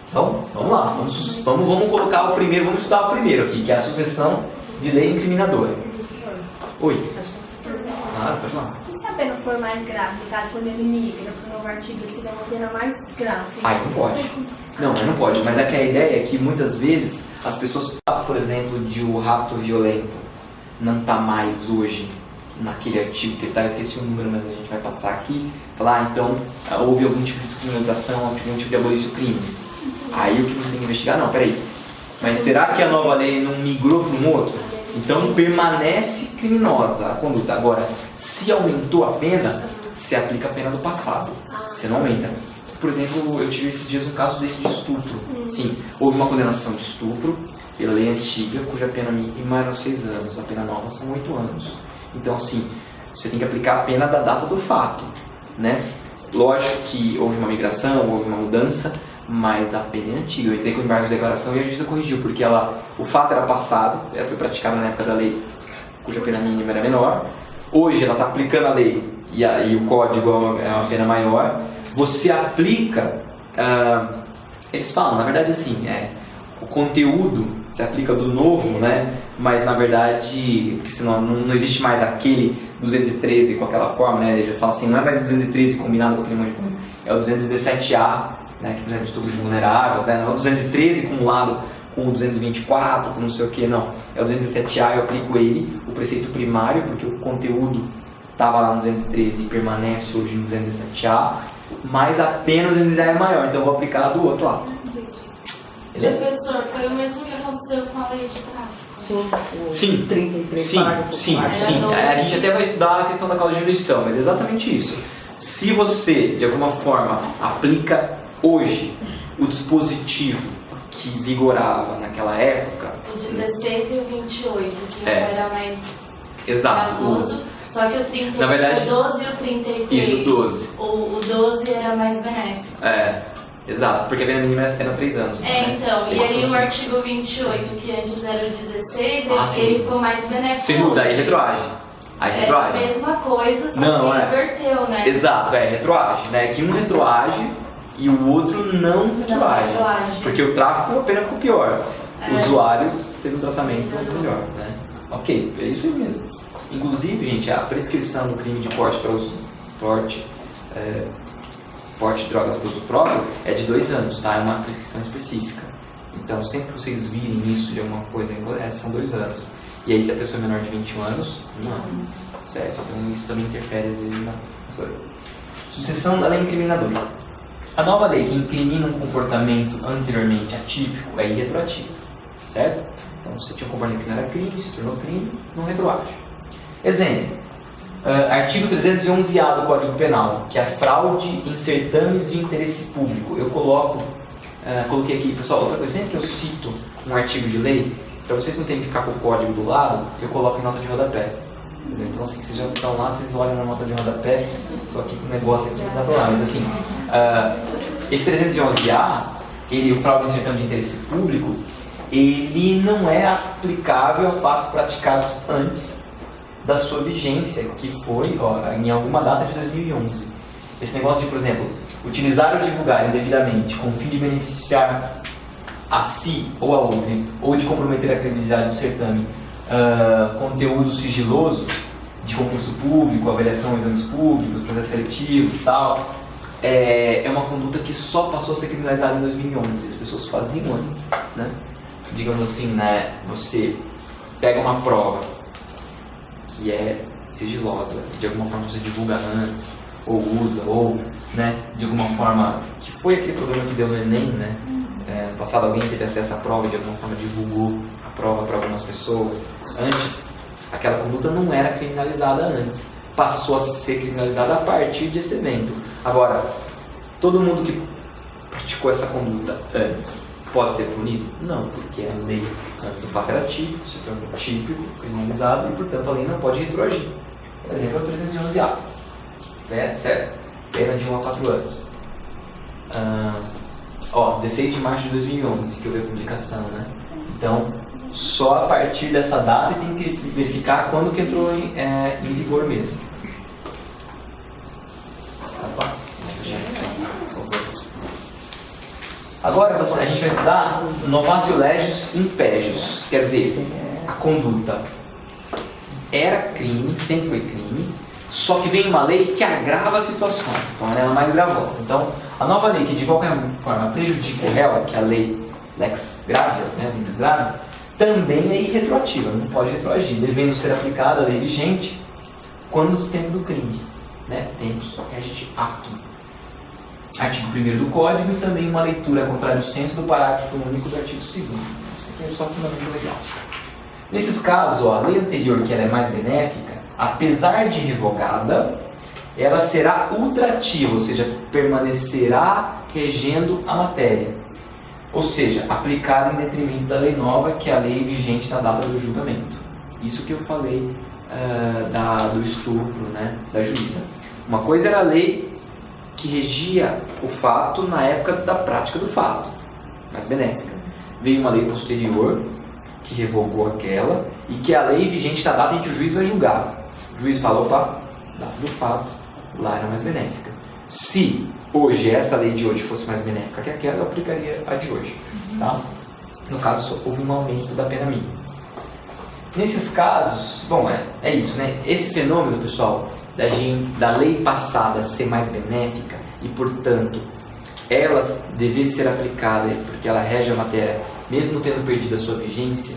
Então, vamos lá. Vamos colocar o primeiro, vamos estudar o primeiro aqui, que é a sucessão de lei incriminadora. Oi. Claro, pode falar. E se a pena for mais grave, no caso, quando ele migra para o novo artigo, ele fizer uma pena mais grave? Aí não pode. Não, aí não pode. Mas é que a ideia é que muitas vezes as pessoas, por exemplo, de o rapto violento não tá mais hoje naquele artigo que ele tá, eu esqueci o número, mas a gente vai passar aqui, falar, então, houve algum tipo de descriminalização, algum tipo de abolício crimes. Aí o que você tem que investigar? Não, peraí. Mas será que a nova lei não migrou para um outro? Então permanece criminosa a conduta. Agora, se aumentou a pena, se aplica a pena do passado. Você não aumenta. Por exemplo, eu tive esses dias um caso desse de estupro. Sim, houve uma condenação de estupro pela lei antiga, cuja pena mínima eram 6 anos, a pena nova são 8 anos. Então, assim, você tem que aplicar a pena da data do fato, né? Lógico que houve uma migração, houve uma mudança, mas a pena é antiga. Eu entrei com embargo de declaração e a justiça corrigiu, porque o fato era passado, ela foi praticada na época da lei, cuja pena mínima era menor. Hoje ela está aplicando a lei e o código é uma pena maior. Você aplica, eles falam, na verdade assim, o conteúdo se aplica do novo, né? Mas na verdade, porque senão não existe mais aquele 213 com aquela forma, né? Ele fala assim, não é mais 213 combinado com aquele monte de coisa, é o 217A, né? Que por exemplo, estupro de vulnerável, né? Não é o 213 acumulado com o 224, com não sei o que, não. É o 217A, eu aplico ele, o preceito primário, porque o conteúdo estava lá no 213 e permanece hoje no 217A, mas a pena do 217A é maior, então eu vou aplicar a do outro lá. Professor, foi o mesmo que aconteceu com a lei de tráfico? Sim, 33 sim. A gente até vai estudar a questão da causa de diminuição, mas é exatamente isso. Se você, de alguma forma, aplica hoje o dispositivo que vigorava naquela época... O 16 e o 28, que era mais gravoso, só que o 30, na verdade, o 12 e o 33. Isso, o 12. O 12 era mais benéfico. Exato, porque a pena mínima era 3 anos. Né? Então, e aí o artigo 28, que antes era o 16, ele ficou mais benéfico. Sem dúvida, aí retroage. É a mesma coisa, só que inverteu, né? Exato, retroage, né? Que um retroage e o outro não retroage. Porque o tráfico a pena ficou pior. O usuário teve um tratamento melhor, né? Ok, é isso aí mesmo. Inclusive, gente, a prescrição do crime de porte para uso porte de drogas para uso próprio é de 2 anos, tá? É uma prescrição específica. Então, sempre que vocês virem isso de alguma coisa, são 2 anos. E aí, se a pessoa é menor de 21 anos, não. Certo? Então, isso também interfere, às vezes, na história. Sucessão da lei incriminadora. A nova lei que incrimina um comportamento anteriormente atípico é irretroativa. Certo? Então, se tinha um comportamento que não era crime, se tornou crime, não retroage. Exemplo. Artigo 311-A do Código Penal, que é a fraude em certames de interesse público. Eu coloquei aqui, pessoal, outra coisa, sempre que eu cito um artigo de lei, para vocês não terem que ficar com o código do lado, eu coloco em nota de rodapé. Entendeu? Então, assim, vocês já estão lá, vocês olham na nota de rodapé, estou aqui com o negócio aqui, não dá pra lá, mas assim, esse 311-A, o fraude em certame de interesse público, ele não é aplicável a fatos praticados antes da sua vigência, que foi em alguma data de 2011. Esse negócio de, por exemplo, utilizar ou divulgar indevidamente com o fim de beneficiar a si ou a outrem, ou de comprometer a credibilidade do certame, conteúdo sigiloso de concurso público, avaliação de exames públicos, processo seletivo e tal, é uma conduta que só passou a ser criminalizada em 2011. As pessoas faziam antes, né? Digamos assim, né? Você pega uma prova que é sigilosa e de alguma forma você divulga antes, ou usa, ou, né, de alguma forma, que foi aquele problema que deu no Enem, né? No passado alguém teve acesso à prova e de alguma forma divulgou a prova para algumas pessoas. Antes, aquela conduta não era criminalizada antes, passou a ser criminalizada a partir desse evento. Agora, todo mundo que praticou essa conduta antes pode ser punido? Não, porque a lei antes o fato era típico, se tornou típico, criminalizado e, portanto, a lei não pode retroagir. Por exemplo, é o 311-A. Certo? Pena de 1 a 4 anos. 16 de março de 2011, que houve a publicação, né? Então, só a partir dessa data tem que verificar quando que entrou em vigor mesmo. Agora a gente vai estudar novatio legis impegius, quer dizer, a conduta era crime, sempre foi crime, só que vem uma lei que agrava a situação, então ela é mais gravosa. Então, a nova lei que de qualquer forma prejudica o réu, que é a lei Lex Gravia, né, Lex Gravia, também é irretroativa, não pode retroagir, devendo ser aplicada a lei vigente quando do tempo do crime, né, tempus regit actum. Artigo 1º do Código e também uma leitura contrário ao senso do parágrafo único do artigo 2º. Isso aqui é só fundamento legal. Nesses casos, ó, a lei anterior, que ela é mais benéfica, apesar de revogada, ela será ultrativa, ou seja, permanecerá regendo a matéria. Ou seja, aplicada em detrimento da lei nova, que é a lei vigente na data do julgamento. Isso que eu falei do estupro, né, da juíza. Uma coisa era a lei que regia o fato na época da prática do fato, mais benéfica. Veio uma lei posterior, que revogou aquela, e que é a lei vigente na data em que o juiz vai julgar. O juiz fala, opa, data do fato, lá era mais benéfica. Se hoje essa lei de hoje fosse mais benéfica que aquela, eu aplicaria a de hoje. Tá? No caso, houve um aumento da pena mínima. Nesses casos, bom, é isso, né? Esse fenômeno, pessoal, da lei passada ser mais benéfica e, portanto, ela dever ser aplicada porque ela rege a matéria, mesmo tendo perdido a sua vigência,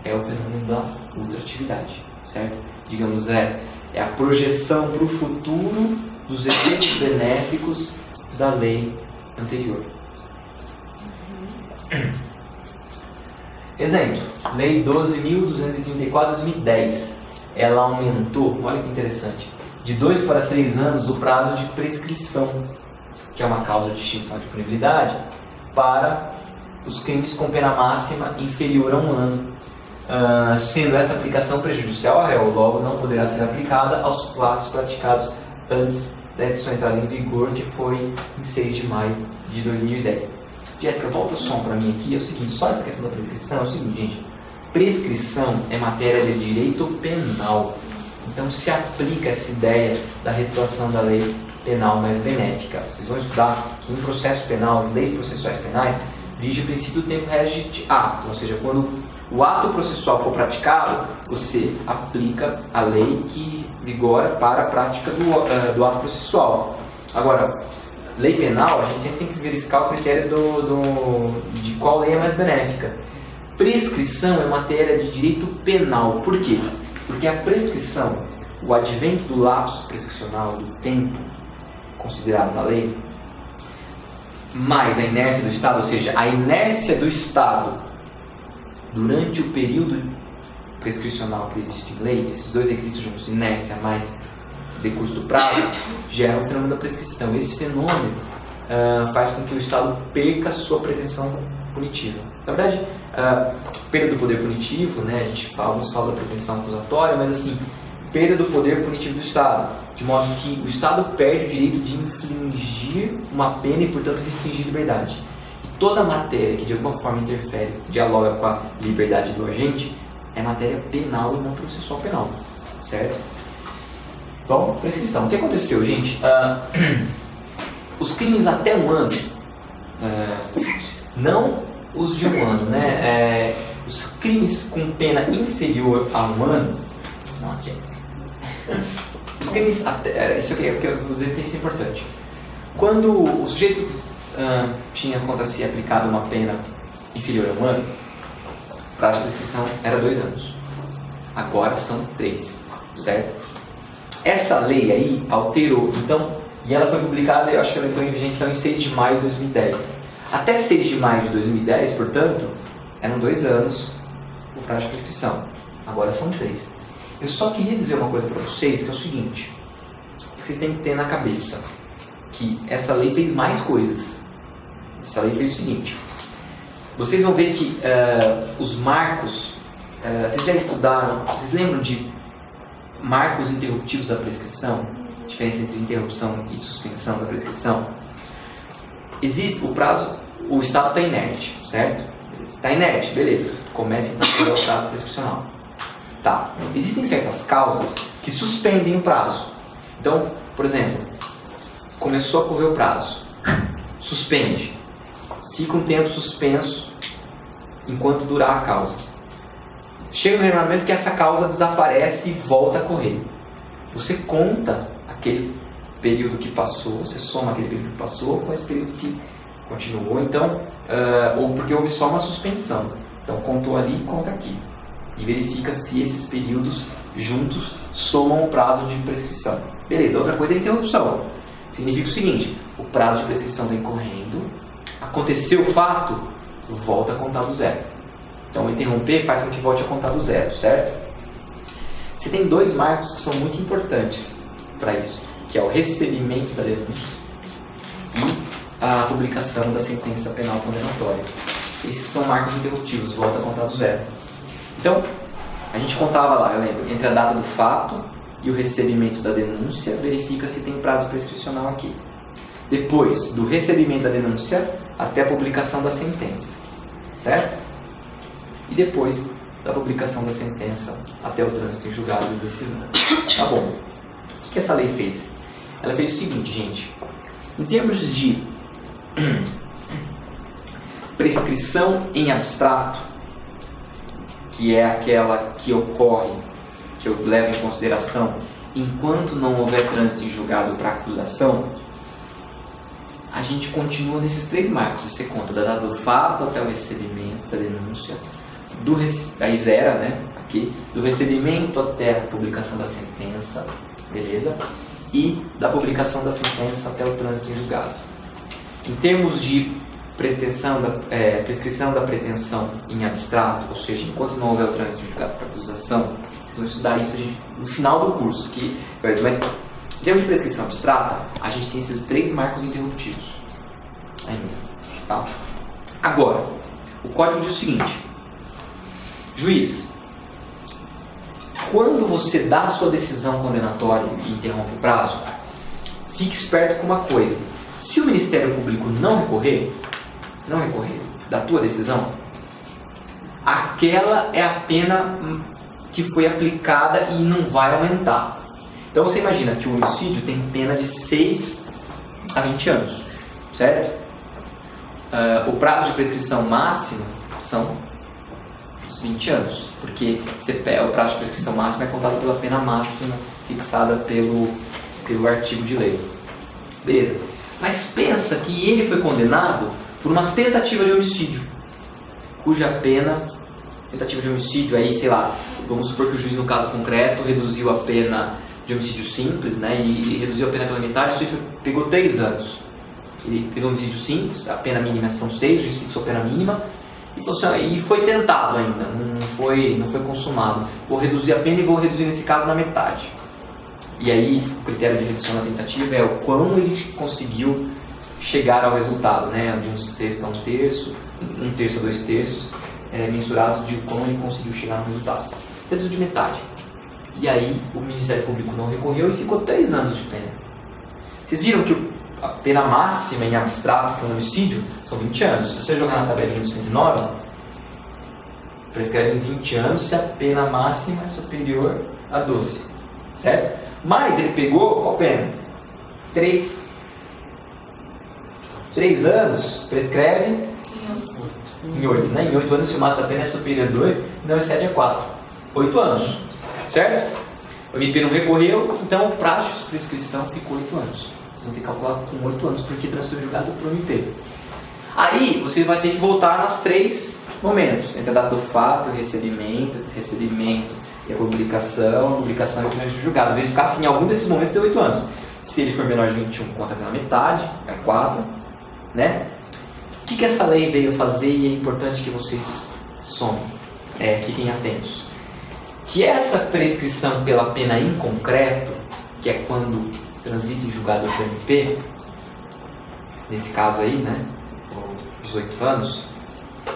é o fenômeno da ultratividade, certo? Digamos, é a projeção para o futuro dos efeitos benéficos da lei anterior. Exemplo, Lei 12.234/2010. Ela aumentou, olha que interessante, de 2 para 3 anos o prazo de prescrição, que é uma causa de extinção de punibilidade, para os crimes com pena máxima inferior a 1 ano, sendo esta aplicação prejudicial ao réu, logo não poderá ser aplicada aos fatos praticados antes da sua entrada em vigor, que foi em 6 de maio de 2010. Jéssica, volta o som para mim aqui, é o seguinte, só essa questão da prescrição é o seguinte, gente, prescrição é matéria de direito penal, então se aplica essa ideia da retroação da lei penal mais benéfica. Vocês vão estudar que em processo penal, as leis processuais penais, vige o princípio do tempo regit actum, ou seja, quando o ato processual for praticado, você aplica a lei que vigora para a prática do ato processual. Agora, lei penal, a gente sempre tem que verificar o critério de qual lei é mais benéfica. Prescrição é matéria de direito penal. Por quê? Porque a prescrição, o advento do lapso prescricional, do tempo considerado na lei, mais a inércia do Estado, ou seja, a inércia do Estado durante o período prescricional previsto em lei, esses dois requisitos juntos, inércia mais decurso do prazo, geram o fenômeno da prescrição. Esse fenômeno faz com que o Estado perca a sua pretensão punitiva. Na verdade, perda do poder punitivo, né, alguns falam da pretensão acusatória, mas assim, perda do poder punitivo do Estado, de modo que o Estado perde o direito de infligir uma pena e, portanto, restringir liberdade. E toda matéria que de alguma forma interfere, dialoga com a liberdade do agente, é matéria penal e não processual penal, certo? Bom, prescrição. O que aconteceu, gente? Os crimes até 1 ano, não os de 1 ano, né? Os crimes com pena inferior a 1 ano, não, Jéssica. Os crimes até, isso aqui é porque isso é importante. Quando o sujeito tinha contra si aplicado uma pena inferior a 1 ano, a prazo de prescrição era 2 anos. Agora são 3, certo? Essa lei aí alterou, então, e ela foi publicada, eu acho que ela entrou em vigente então, em 6 de maio de 2010. Até 6 de maio de 2010, portanto, eram 2 anos o prazo de prescrição. Agora são 3. Eu só queria dizer uma coisa para vocês, que é o seguinte, que vocês têm que ter na cabeça, que essa lei fez mais coisas. Essa lei fez o seguinte, vocês vão ver que os marcos, vocês já estudaram, vocês lembram de marcos interruptivos da prescrição? Diferença entre interrupção e suspensão da prescrição? Existe o prazo, o Estado está inerte, certo? Está inerte, beleza. Começa então a correr o prazo prescricional. Tá. Existem certas causas que suspendem o prazo. Então, por exemplo, começou a correr o prazo, suspende, fica um tempo suspenso enquanto durar a causa. chega no determinado momento que essa causa desaparece e volta a correr. Você conta aquele período que passou, você soma aquele período que passou com esse período que continuou, então, ou porque houve só uma suspensão. Então, contou ali, conta aqui. E verifica se esses períodos juntos somam o prazo de prescrição. Beleza, outra coisa é a interrupção. Significa o seguinte, o prazo de prescrição vem correndo, aconteceu o fato, volta a contar do zero. Então, interromper faz com que volte a contar do zero, certo? Você tem dois marcos que são muito importantes para isso, que é o recebimento da denúncia e a publicação da sentença penal condenatória. Esses são marcos interruptivos, volta a contar do zero. Então, a gente contava lá, eu lembro, entre a data do fato e o recebimento da denúncia, verifica se tem prazo prescricional aqui. Depois do recebimento da denúncia até a publicação da sentença, certo? E depois da publicação da sentença até o trânsito em julgado de decisão. Tá bom. O que essa lei fez? Ela fez o seguinte, gente. Em termos de prescrição em abstrato, que é aquela que ocorre, que eu levo em consideração enquanto não houver trânsito em julgado para acusação, a gente continua nesses três marcos. Você conta da data do fato até o recebimento da denúncia, aí zera, né? Aqui, do recebimento até a publicação da sentença, beleza? E da publicação da sentença até o trânsito em julgado. Em termos de prescrição da pretensão em abstrato, ou seja, enquanto não houver o trânsito em julgado para acusação, vocês vão estudar isso no final do curso. Mas em termos de prescrição abstrata, a gente tem esses três marcos interruptivos ainda. Tá? Agora, o código diz o seguinte: juiz, quando você dá a sua decisão condenatória e interrompe o prazo, fique esperto com uma coisa. Se o Ministério Público não recorrer da tua decisão, aquela é a pena que foi aplicada e não vai aumentar. Então você imagina que o homicídio tem pena de 6 a 20 anos, certo? O prazo de prescrição máximo são 20 anos, porque o prazo de prescrição máxima é contado pela pena máxima fixada pelo artigo de lei. Beleza. Mas pensa que ele foi condenado por uma tentativa de homicídio, cuja pena, tentativa de homicídio, aí, sei lá, vamos supor que o juiz, no caso concreto, reduziu a pena de homicídio simples, né, e reduziu a pena pela metade, o juiz pegou 3 anos. Ele fez homicídio simples, a pena mínima são 6, o juiz fixou a pena mínima, e falou assim, e foi tentado ainda, não foi consumado. Vou reduzir a pena e vou reduzir, nesse caso, na metade. E aí, o critério de redução na tentativa é o quão ele conseguiu chegar ao resultado, né? De 1/6 a 1/3, 1/3 a 2/3, mensurados de como ele conseguiu chegar no resultado. Reduziu de metade. E aí, o Ministério Público não recorreu e ficou 3 anos de pena. Vocês viram que a pena máxima em abstrato para um homicídio são 20 anos. Se você jogar na tabelinha do 109, prescreve em 20 anos se a pena máxima é superior a 12. Certo? Mas ele pegou qual pena? 3 anos, prescreve em 8, né? Em 8 anos, se o máximo da pena é superior a 2, não excede a 4. 8 anos, certo? O MP não recorreu, então o prazo de prescrição ficou 8 anos. Vocês vão ter que calcular com 8 anos, porque transferiu julgado para o MP. Aí, você vai ter que voltar nos 3 momentos, entre a data do fato, o recebimento e a publicação e o trânsito de julgado. Verificar se em algum desses momentos deu 8 anos. Se ele for menor de 21, conta pela metade, é 4, né? O que essa lei veio fazer e é importante que vocês somem, fiquem atentos. Que essa prescrição pela pena em concreto, que é quando transita em julgado do MP, nesse caso aí, né, os 8 anos,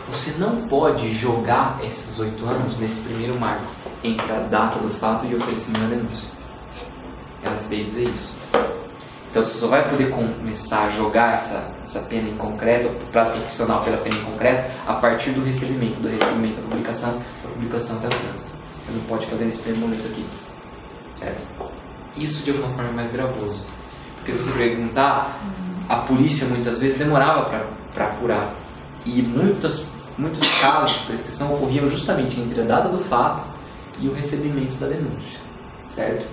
você não pode jogar esses 8 anos nesse primeiro marco, entre a data do fato e o oferecimento da denúncia. Ela veio dizer isso. Então você só vai poder começar a jogar essa pena em concreto, o prazo prescricional pela pena em concreto, a partir do recebimento da publicação até o trânsito. Você não pode fazer nesse primeiro momento aqui. Certo? Isso de alguma forma é mais gravoso. Porque se você perguntar, a polícia muitas vezes demorava para apurar. E muitas muitos casos de prescrição ocorriam justamente entre a data do fato e o recebimento da denúncia, certo?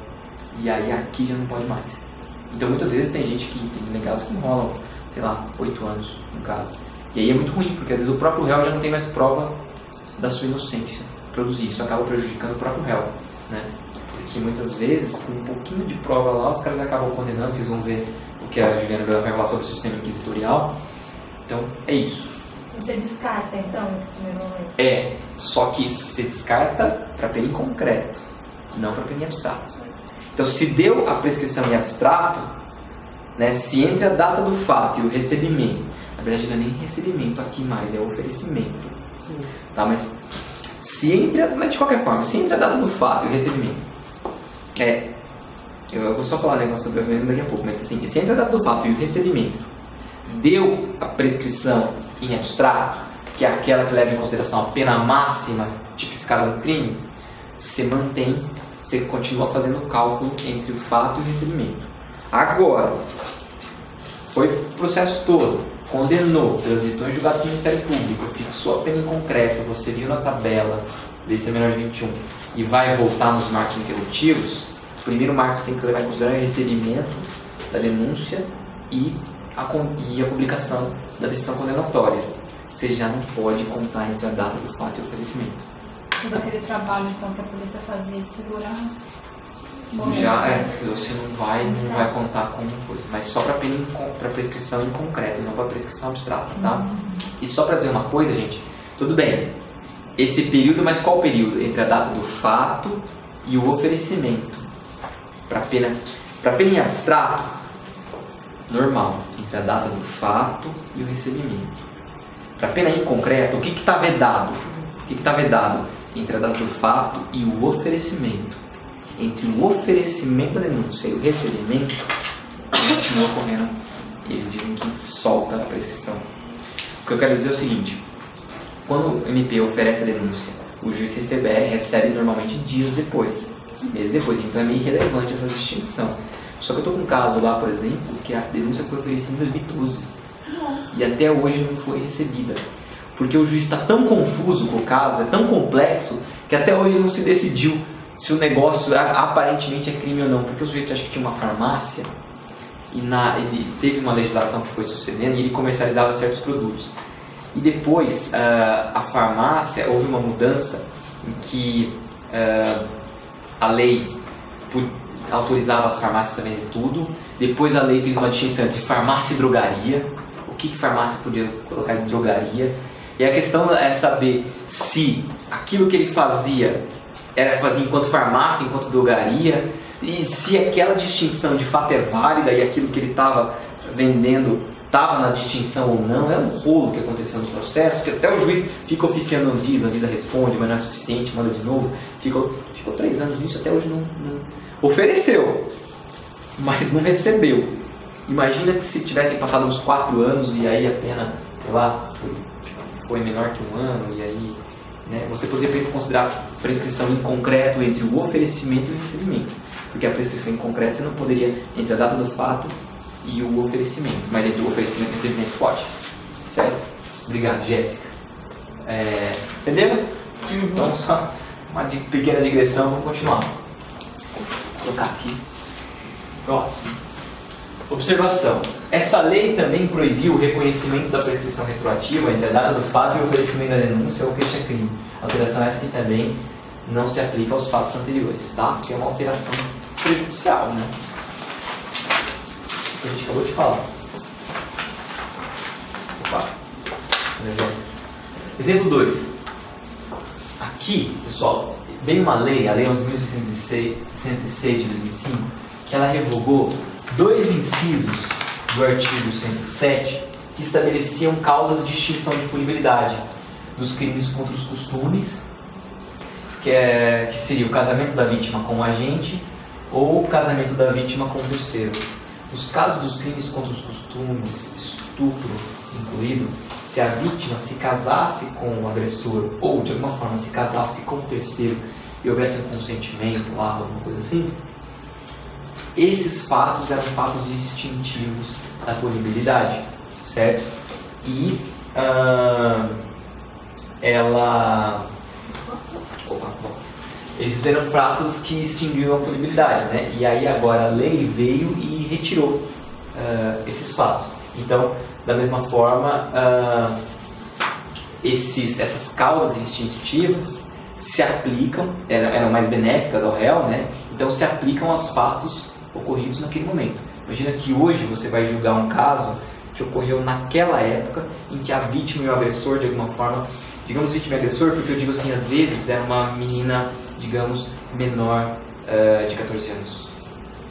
E aí aqui já não pode mais. Então muitas vezes tem gente que tem delegados que enrolam, sei lá, 8 anos no caso. E aí é muito ruim, porque às vezes o próprio réu já não tem mais prova da sua inocência produzir. Isso acaba prejudicando o próprio réu, né? Porque muitas vezes, com um pouquinho de prova lá, os caras acabam condenando. Vocês vão ver o que a Juliana vai falar sobre o sistema inquisitorial. Então, é isso. Você descarta, então, esse primeiro momento? É, só que você descarta para pena em concreto, não para pena em abstrato. Então, se deu a prescrição em abstrato, né, se entre a data do fato e o recebimento, na verdade não é nem recebimento aqui mais, é oferecimento. Sim. Tá, mas se entre, mas de qualquer forma, se entre a data do fato e o recebimento, eu vou só falar um negócio sobre o recebimento daqui a pouco, mas assim, se entre a data do fato e o recebimento deu a prescrição em abstrato, que é aquela que leva em consideração a pena máxima tipificada no crime, você continua fazendo o cálculo entre o fato e o recebimento. Agora, foi o processo todo, condenou, transitou em julgado do Ministério Público, fixou a pena em concreto, você viu na tabela, desse menor de 21, e vai voltar nos marcos interruptivos, o primeiro marco que você tem que levar em consideração é o recebimento da denúncia e a publicação da decisão condenatória. Você já não pode contar entre a data do fato e o oferecimento. Todo aquele trabalho então, que a polícia fazia de segurar. Você não vai contar como coisa, mas só para prescrição em concreto, não para prescrição abstrata, tá? E só para dizer uma coisa, gente, tudo bem, esse período, mas qual período? Entre a data do fato e o oferecimento. Para pena em abstrato, normal, entre a data do fato e o recebimento. Para pena em concreto, o que está vedado? O que está vedado? Entre a data do fato e o oferecimento. Entre o oferecimento da denúncia e o recebimento, continua ocorrendo. Eles dizem que solta a prescrição. O que eu quero dizer é o seguinte: quando o MP oferece a denúncia, o juiz recebe normalmente dias depois, meses depois. Então é meio irrelevante essa distinção. Só que eu estou com um caso lá, por exemplo, que a denúncia foi oferecida em 2012. Nossa. E até hoje não foi recebida. Porque o juiz está tão confuso com o caso, é tão complexo, que até hoje não se decidiu se o negócio aparentemente é crime ou não. Porque o sujeito acha que tinha uma farmácia e ele teve uma legislação que foi sucedendo e ele comercializava certos produtos. E depois, a farmácia, houve uma mudança em que a lei autorizava as farmácias a vender tudo. Depois a lei fez uma distinção entre farmácia e drogaria. O que farmácia podia colocar em drogaria? E a questão é saber se aquilo que ele fazia enquanto farmácia, enquanto drogaria, e se aquela distinção de fato é válida e aquilo que ele estava vendendo estava na distinção ou não. É um rolo que aconteceu no processo, que até o juiz fica oficiando a Anvisa responde, mas não é suficiente, manda de novo. Ficou 3 anos nisso, até hoje não ofereceu, mas não recebeu. Imagina que se tivessem passado uns 4 anos e aí a pena, sei lá, foi menor que 1 ano, e aí, né, você poderia considerar prescrição em concreto entre o oferecimento e o recebimento, porque a prescrição em concreto você não poderia entre a data do fato e o oferecimento, mas entre o oferecimento e o recebimento pode, certo? Obrigado, Jéssica. Entendeu? Então, só uma pequena digressão, vamos continuar. Vou colocar aqui. Próximo. Observação. Essa lei também proibiu o reconhecimento da prescrição retroativa entre a data do fato e o oferecimento da denúncia ou queixa-crime. Alteração essa que também não se aplica aos fatos anteriores, tá? Que é uma alteração prejudicial, né? Que a gente acabou de falar. Opa. Exemplo 2. Aqui, pessoal, veio uma lei, a Lei 11.606 de 2005, que ela revogou 2 incisos do artigo 107 que estabeleciam causas de extinção de punibilidade dos crimes contra os costumes, que seria o casamento da vítima com o agente ou o casamento da vítima com o terceiro. Nos casos dos crimes contra os costumes, estupro incluído, se a vítima se casasse com o agressor ou de alguma forma se casasse com o terceiro e houvesse um consentimento lá, alguma coisa assim, esses fatos eram fatos distintivos da punibilidade, certo? E ela... Esses eram fatos que extinguiam a punibilidade, né? E aí agora a lei veio e retirou esses fatos. Então, da mesma forma, essas causas instintivas se aplicam, eram mais benéficas ao réu, né? Então se aplicam aos fatos ocorridos naquele momento. Imagina que hoje você vai julgar um caso que ocorreu naquela época em que a vítima e o agressor, de alguma forma, digamos vítima e agressor, porque eu digo assim, às vezes é uma menina, digamos, menor de 14 anos.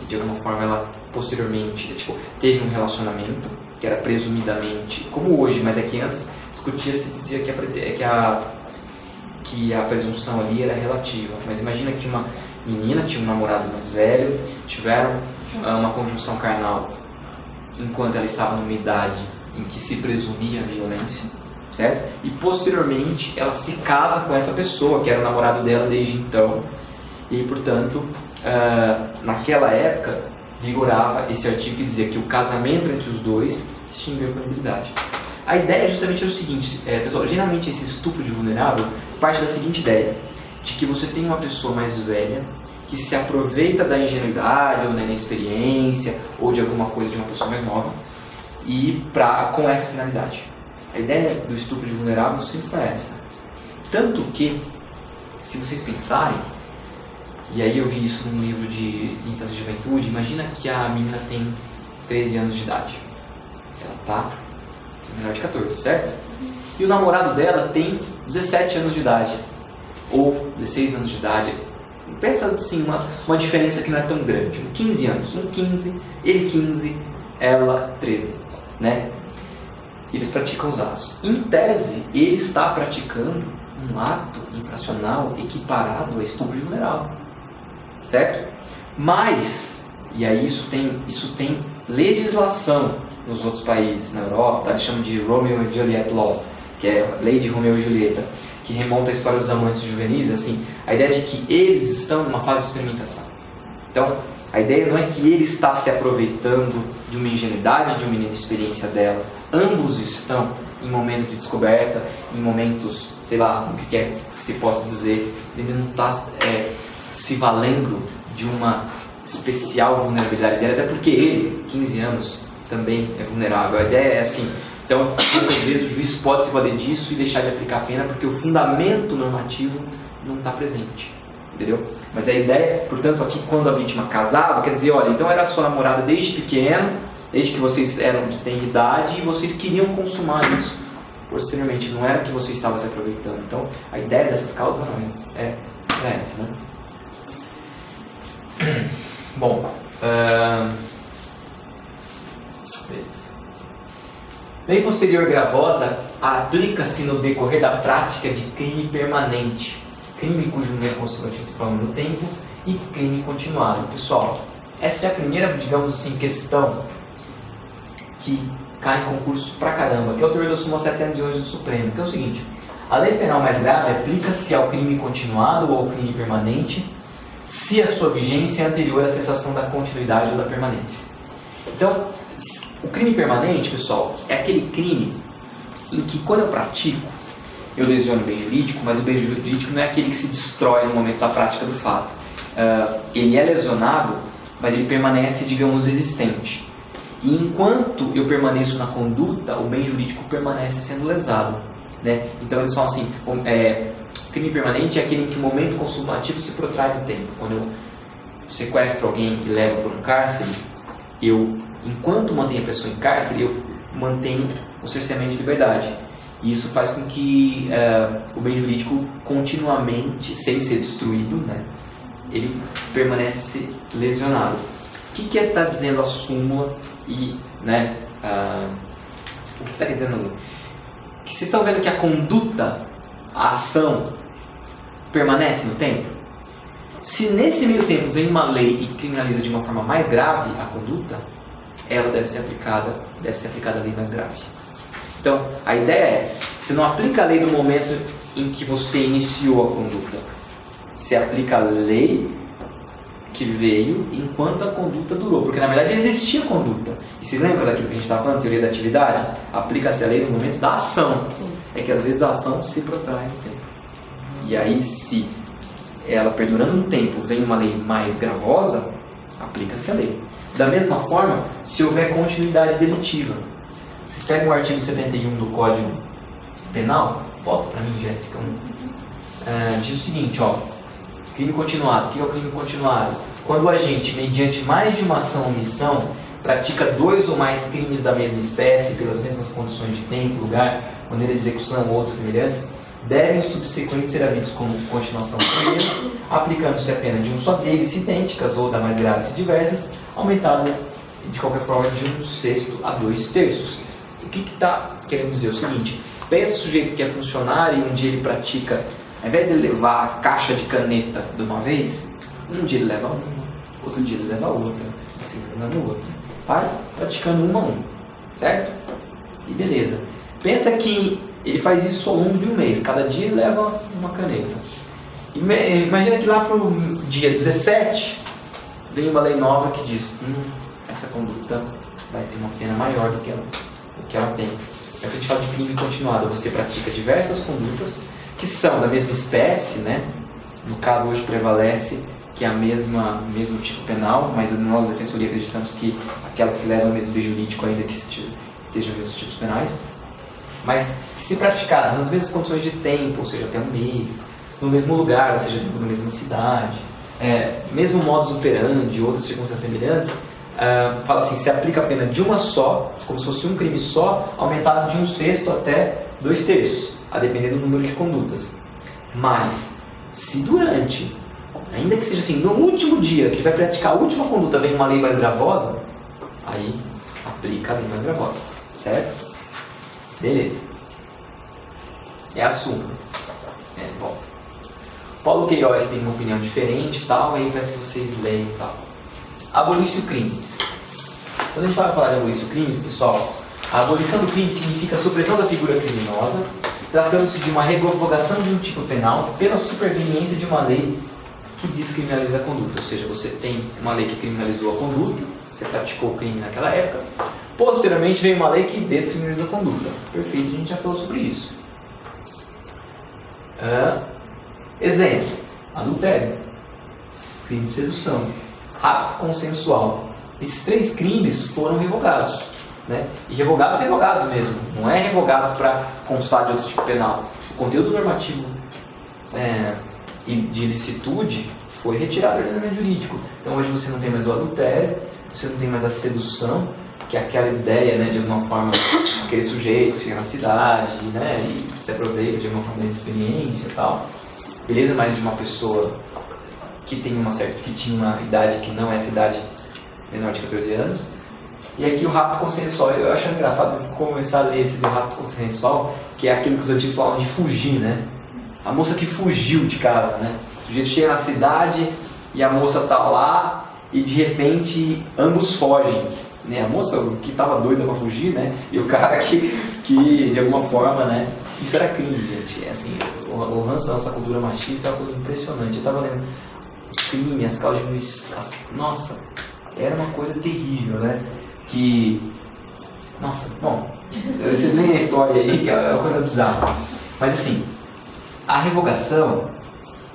E de alguma forma ela posteriormente, teve um relacionamento que era presumidamente, como hoje, mas é que antes discutia-se, dizia que a presunção ali era relativa. Mas imagina que uma menina tinha um namorado mais velho, tiveram uma conjunção carnal enquanto ela estava numa idade em que se presumia violência, certo? E posteriormente ela se casa com essa pessoa, que era o namorado dela desde então, e portanto, naquela época, vigorava esse artigo que dizia que o casamento entre os dois extinguiu a punibilidade. A ideia justamente é o seguinte, pessoal, geralmente esse estupro de vulnerável parte da seguinte ideia, de que você tem uma pessoa mais velha que se aproveita da ingenuidade ou da inexperiência ou de alguma coisa de uma pessoa mais nova e com essa finalidade. A ideia do estupro de vulnerável sempre foi essa. Tanto que, se vocês pensarem, e aí eu vi isso num livro de infância e juventude, imagina que a menina tem 13 anos de idade. Ela está menor de 14, certo? E o namorado dela tem 17 anos de idade, ou 16 anos de idade. Pensa assim, uma diferença que não é tão grande. 15 anos, 15, ele 15, ela 13, né? Eles praticam os atos. Em tese, ele está praticando um ato infracional equiparado a estupro de vulnerável, certo? Mas, e aí isso tem legislação nos outros países, na Europa, eles chamam de Romeo and Juliet Law, que é a lei de Romeu e Julieta, que remonta à história dos amantes juvenis, assim, a ideia de que eles estão numa fase de experimentação. Então, a ideia não é que ele está se aproveitando de uma ingenuidade, de uma inexperiência dela. Ambos estão em momento de descoberta, em momentos, sei lá, o que quer que se possa dizer. Ele não está se valendo de uma especial vulnerabilidade dela, até porque ele, 15 anos, também é vulnerável. A ideia é assim. Então, muitas vezes o juiz pode se valer disso e deixar de aplicar a pena porque o fundamento normativo não está presente, entendeu? Mas a ideia, portanto, aqui quando a vítima casava, quer dizer, olha, então era sua namorada desde pequeno, desde que vocês eram de ter idade e vocês queriam consumar isso posteriormente, não era que você estava se aproveitando. Então, a ideia dessas causas é essa, né? Bom, beleza. Lei posterior gravosa aplica-se no decorrer da prática de crime permanente, crime cujo número constante se prolonga no tempo e crime continuado. Pessoal, essa é a primeira, digamos assim, questão que cai em concurso pra caramba, que é o teor da súmula 711 do Supremo, que é o seguinte: a lei penal mais grave aplica-se ao crime continuado ou ao crime permanente se a sua vigência é anterior à cessação da continuidade ou da permanência. Então, o crime permanente, pessoal, é aquele crime em que quando eu pratico, eu lesiono o bem jurídico, mas o bem jurídico não é aquele que se destrói no momento da prática do fato. Ele é lesionado, mas ele permanece, digamos, existente. E enquanto eu permaneço na conduta, o bem jurídico permanece sendo lesado, né? Então eles falam assim, crime permanente é aquele em que o momento consumativo se protrai no tempo. Quando eu sequestro alguém e levo para um cárcere, enquanto mantenho a pessoa em cárcere, eu mantenho o cerceamento de liberdade. E isso faz com que o bem jurídico continuamente, sem ser destruído, né, ele permanece lesionado. O que está dizendo a súmula e, né, o que está dizendo ali? Que vocês estão vendo que a conduta, a ação, permanece no tempo? Se nesse meio tempo vem uma lei e criminaliza de uma forma mais grave a conduta, ela deve ser aplicada a lei mais grave. Então, a ideia é, você não aplica a lei no momento em que você iniciou a conduta. Você aplica a lei que veio enquanto a conduta durou, porque na verdade existia conduta. E vocês lembram daquilo que a gente estava falando, teoria da atividade? Aplica-se a lei no momento da ação. Sim. É que às vezes a ação se protrai no tempo. E aí, se ela perdurando no tempo vem uma lei mais gravosa, aplica-se a lei. Da mesma forma, se houver continuidade delitiva. Vocês pegam o artigo 71 do Código Penal, volta para mim, Jéssica, diz o seguinte, ó, crime continuado. O que é o crime continuado? Quando o agente, mediante mais de uma ação ou omissão, pratica 2 ou mais crimes da mesma espécie, pelas mesmas condições de tempo, lugar, maneira de execução ou outras semelhantes, devem os subsequentes ser havidos como continuação do primeiro, aplicando-se a pena de um só deles, se idênticas ou da mais graves se diversas, aumentadas de qualquer forma de 1/6 a 2/3. O que está querendo dizer? O seguinte, pensa o sujeito que é funcionário e um dia ele pratica, ao invés de ele levar a caixa de caneta de uma vez, um dia ele leva uma, outro dia ele leva outra, assim levando outra. Vai praticando uma a uma, certo? E beleza. Pensa que ele faz isso ao longo de um mês, cada dia ele leva uma caneta. Imagina que lá para o dia 17 vem uma lei nova que diz essa conduta vai ter uma pena maior do que ela tem. É o que a gente fala de crime continuado. Você pratica diversas condutas que são da mesma espécie, né? No caso hoje prevalece que é mesmo tipo penal, mas nós da Defensoria acreditamos que aquelas que lesam o mesmo bem jurídico ainda que estejam nos tipos penais, mas se praticadas nas mesmas condições de tempo, ou seja, até um mês, no mesmo lugar, ou seja, na mesma cidade, mesmo modus operandi, outras circunstâncias semelhantes, fala assim, se aplica a pena de uma só, como se fosse um crime só, aumentado de 1/6 até 2/3, a depender do número de condutas. Mas, se durante, ainda que seja assim, no último dia que vai praticar a última conduta, vem uma lei mais gravosa, aí aplica a lei mais gravosa, certo? Beleza. É a súmula. Volta. Paulo Queiroz tem uma opinião diferente e tal, aí peço que vocês leiam e tal. Abolício crimes. Quando a gente vai falar de abolício crimes, pessoal, a abolição do crime significa a supressão da figura criminosa, tratando-se de uma revogação de um tipo penal pela superveniência de uma lei que descriminaliza a conduta. Ou seja, você tem uma lei que criminalizou a conduta, você praticou o crime naquela época, posteriormente veio uma lei que descriminaliza a conduta. Perfeito, a gente já falou sobre isso. Exemplo, adultério, crime de sedução, rapto consensual. Esses 3 crimes foram revogados, né? E revogados mesmo, não é revogados para constar de outro tipo penal. O conteúdo normativo e de ilicitude foi retirado do ordenamento jurídico. Então hoje você não tem mais o adultério, você não tem mais a sedução, que é aquela ideia, né, de alguma forma, aquele sujeito que chega na cidade, né, e se aproveita de alguma forma da experiência e tal. Beleza, mas de uma pessoa que tinha uma idade que não é essa idade menor de 14 anos. E aqui o rapto consensual, eu acho engraçado começar a ler esse do rapto consensual, que é aquilo que os antigos falavam de fugir, né? A moça que fugiu de casa, né? O sujeito chega na cidade e a moça tá lá e de repente ambos fogem. Né? A moça que estava doida para fugir, né? E o cara que de alguma forma, né? Isso era crime, gente. Assim, o ranço da nossa cultura machista é uma coisa impressionante. Eu estava lendo o crime, as causas de nossa, era uma coisa terrível, né? Que, nossa, bom, vocês leem a história aí, que é uma coisa bizarra. Mas assim, a revogação,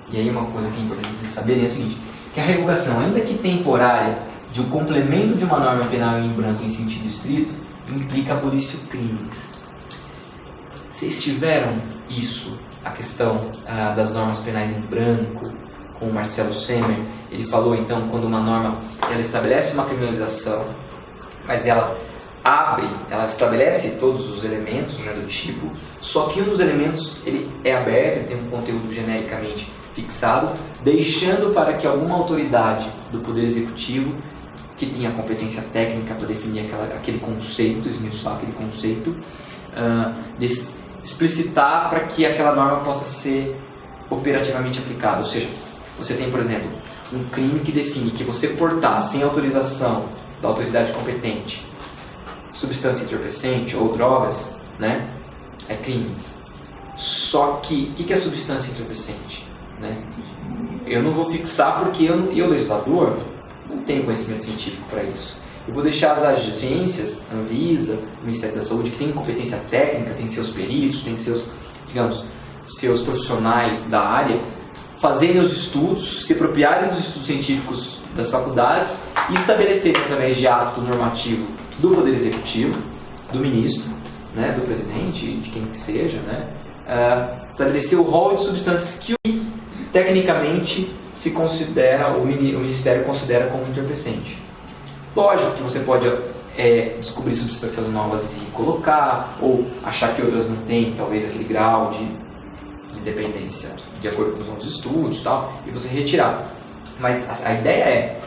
e aí uma coisa que é importante vocês saberem é o seguinte, que a revogação, ainda que temporária, de um complemento de uma norma penal em branco em sentido estrito, implica abolício crimes. Vocês tiveram isso, a questão das normas penais em branco, com o Marcelo Semer. Ele falou então, quando uma norma ela estabelece uma criminalização, mas ela estabelece todos os elementos, né, do tipo, só que um dos elementos ele é aberto, ele tem um conteúdo genericamente fixado, deixando para que alguma autoridade do Poder Executivo que tinha competência técnica para definir aquele conceito, esmiuçar aquele conceito, explicitar para que aquela norma possa ser operativamente aplicada. Ou seja, você tem, por exemplo, um crime que define que você portar sem autorização da autoridade competente substância entorpecente ou drogas, né, é crime. Só que, o que é substância entorpecente? Né? eu não vou fixar porque eu legislador, não tenho conhecimento científico para isso. Eu vou deixar as agências, Anvisa, o Ministério da Saúde, que tem competência técnica, tem seus peritos, tem seus, digamos, seus profissionais da área, fazerem os estudos, se apropriarem dos estudos científicos das faculdades e estabelecerem, através de ato normativo do Poder Executivo, do ministro, né, do presidente, de quem que seja, né, estabelecer o rol de substâncias que tecnicamente se considera, o Ministério considera como entorpecente. Lógico que você pode descobrir substâncias novas e colocar, ou achar que outras não têm, talvez aquele grau de dependência, de acordo com os novos estudos e tal, e você retirar. Mas a ideia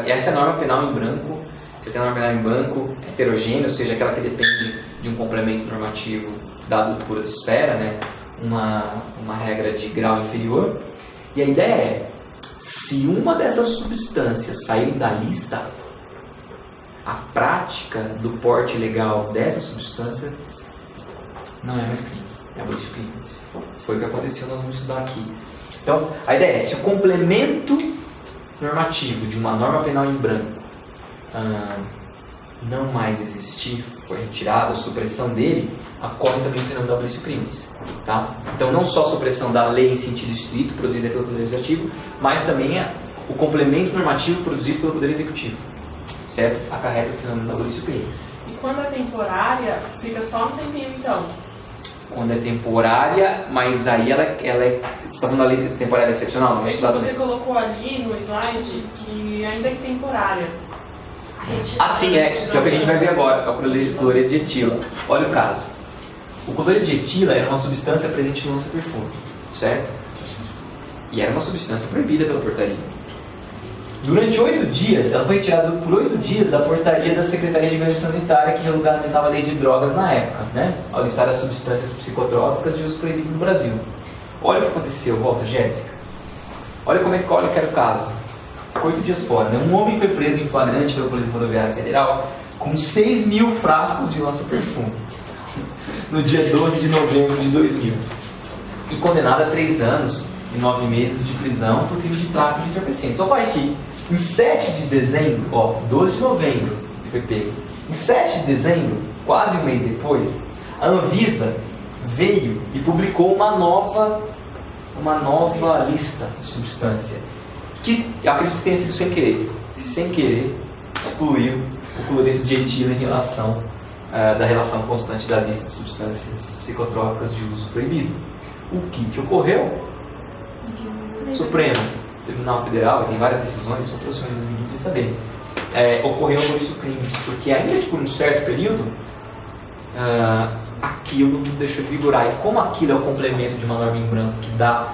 essa é a norma penal em branco. Você tem a norma penal em branco heterogênea, ou seja, aquela que depende de um complemento normativo dado por outra esfera, né? uma regra de grau inferior. E a ideia é, se uma dessas substâncias sair da lista, a prática do porte legal dessa substância não é mais crime, é abolício crime. Foi o que aconteceu, nós vamos estudar aqui. Então, a ideia é, se o complemento normativo de uma norma penal em branco não mais existir, foi retirado, a supressão dele, ocorre também o fenômeno da abolício crimes. Tá? Então, não só a supressão da lei em sentido estrito, produzida pelo Poder Legislativo, mas também o complemento normativo produzido pelo Poder Executivo. Certo? Acarreta o fenômeno da abolício crimes. E quando é temporária, fica só um tempinho, então? Quando é temporária, mas aí ela é... Você está falando da lei temporária excepcional? Não é que você colocou ali no slide que ainda é temporária. Assim que é o que a gente vai ver agora, é o cloreto de etila. Olha o caso. O cloreto de etila era uma substância presente no lança-perfume, certo? E era uma substância proibida pela portaria. Durante 8 dias, ela foi retirada por 8 dias da portaria da Secretaria de Vigilância Sanitária que regulamentava a lei de drogas na época, né? Ao listar as substâncias psicotrópicas de uso proibido no Brasil. Olha o que aconteceu, Walter, Jéssica. Olha que era o caso. 8 dias fora, né? Um homem foi preso em flagrante pela Polícia Rodoviária Federal com 6.000 frascos de lança-perfume no dia 12 de novembro de 2000 e condenado a 3 anos e 9 meses de prisão por crime de tráfico de entorpecentes. Ocorre que em 7 de dezembro, 12 de novembro ele foi pego, em 7 de dezembro, quase um mês depois, a Anvisa veio e publicou uma nova lista de substância que eu acredito que tenha sido sem querer excluiu o cloreto de etila em relação da relação constante da lista de substâncias psicotrópicas de uso proibido. O que ocorreu? Supremo Tribunal Federal, tem várias decisões, só trouxe um ninguém quer saber. Ocorreu abolício crimes, porque ainda por um certo período aquilo deixou de vigorar. E como aquilo é o complemento de uma norma em branco que dá,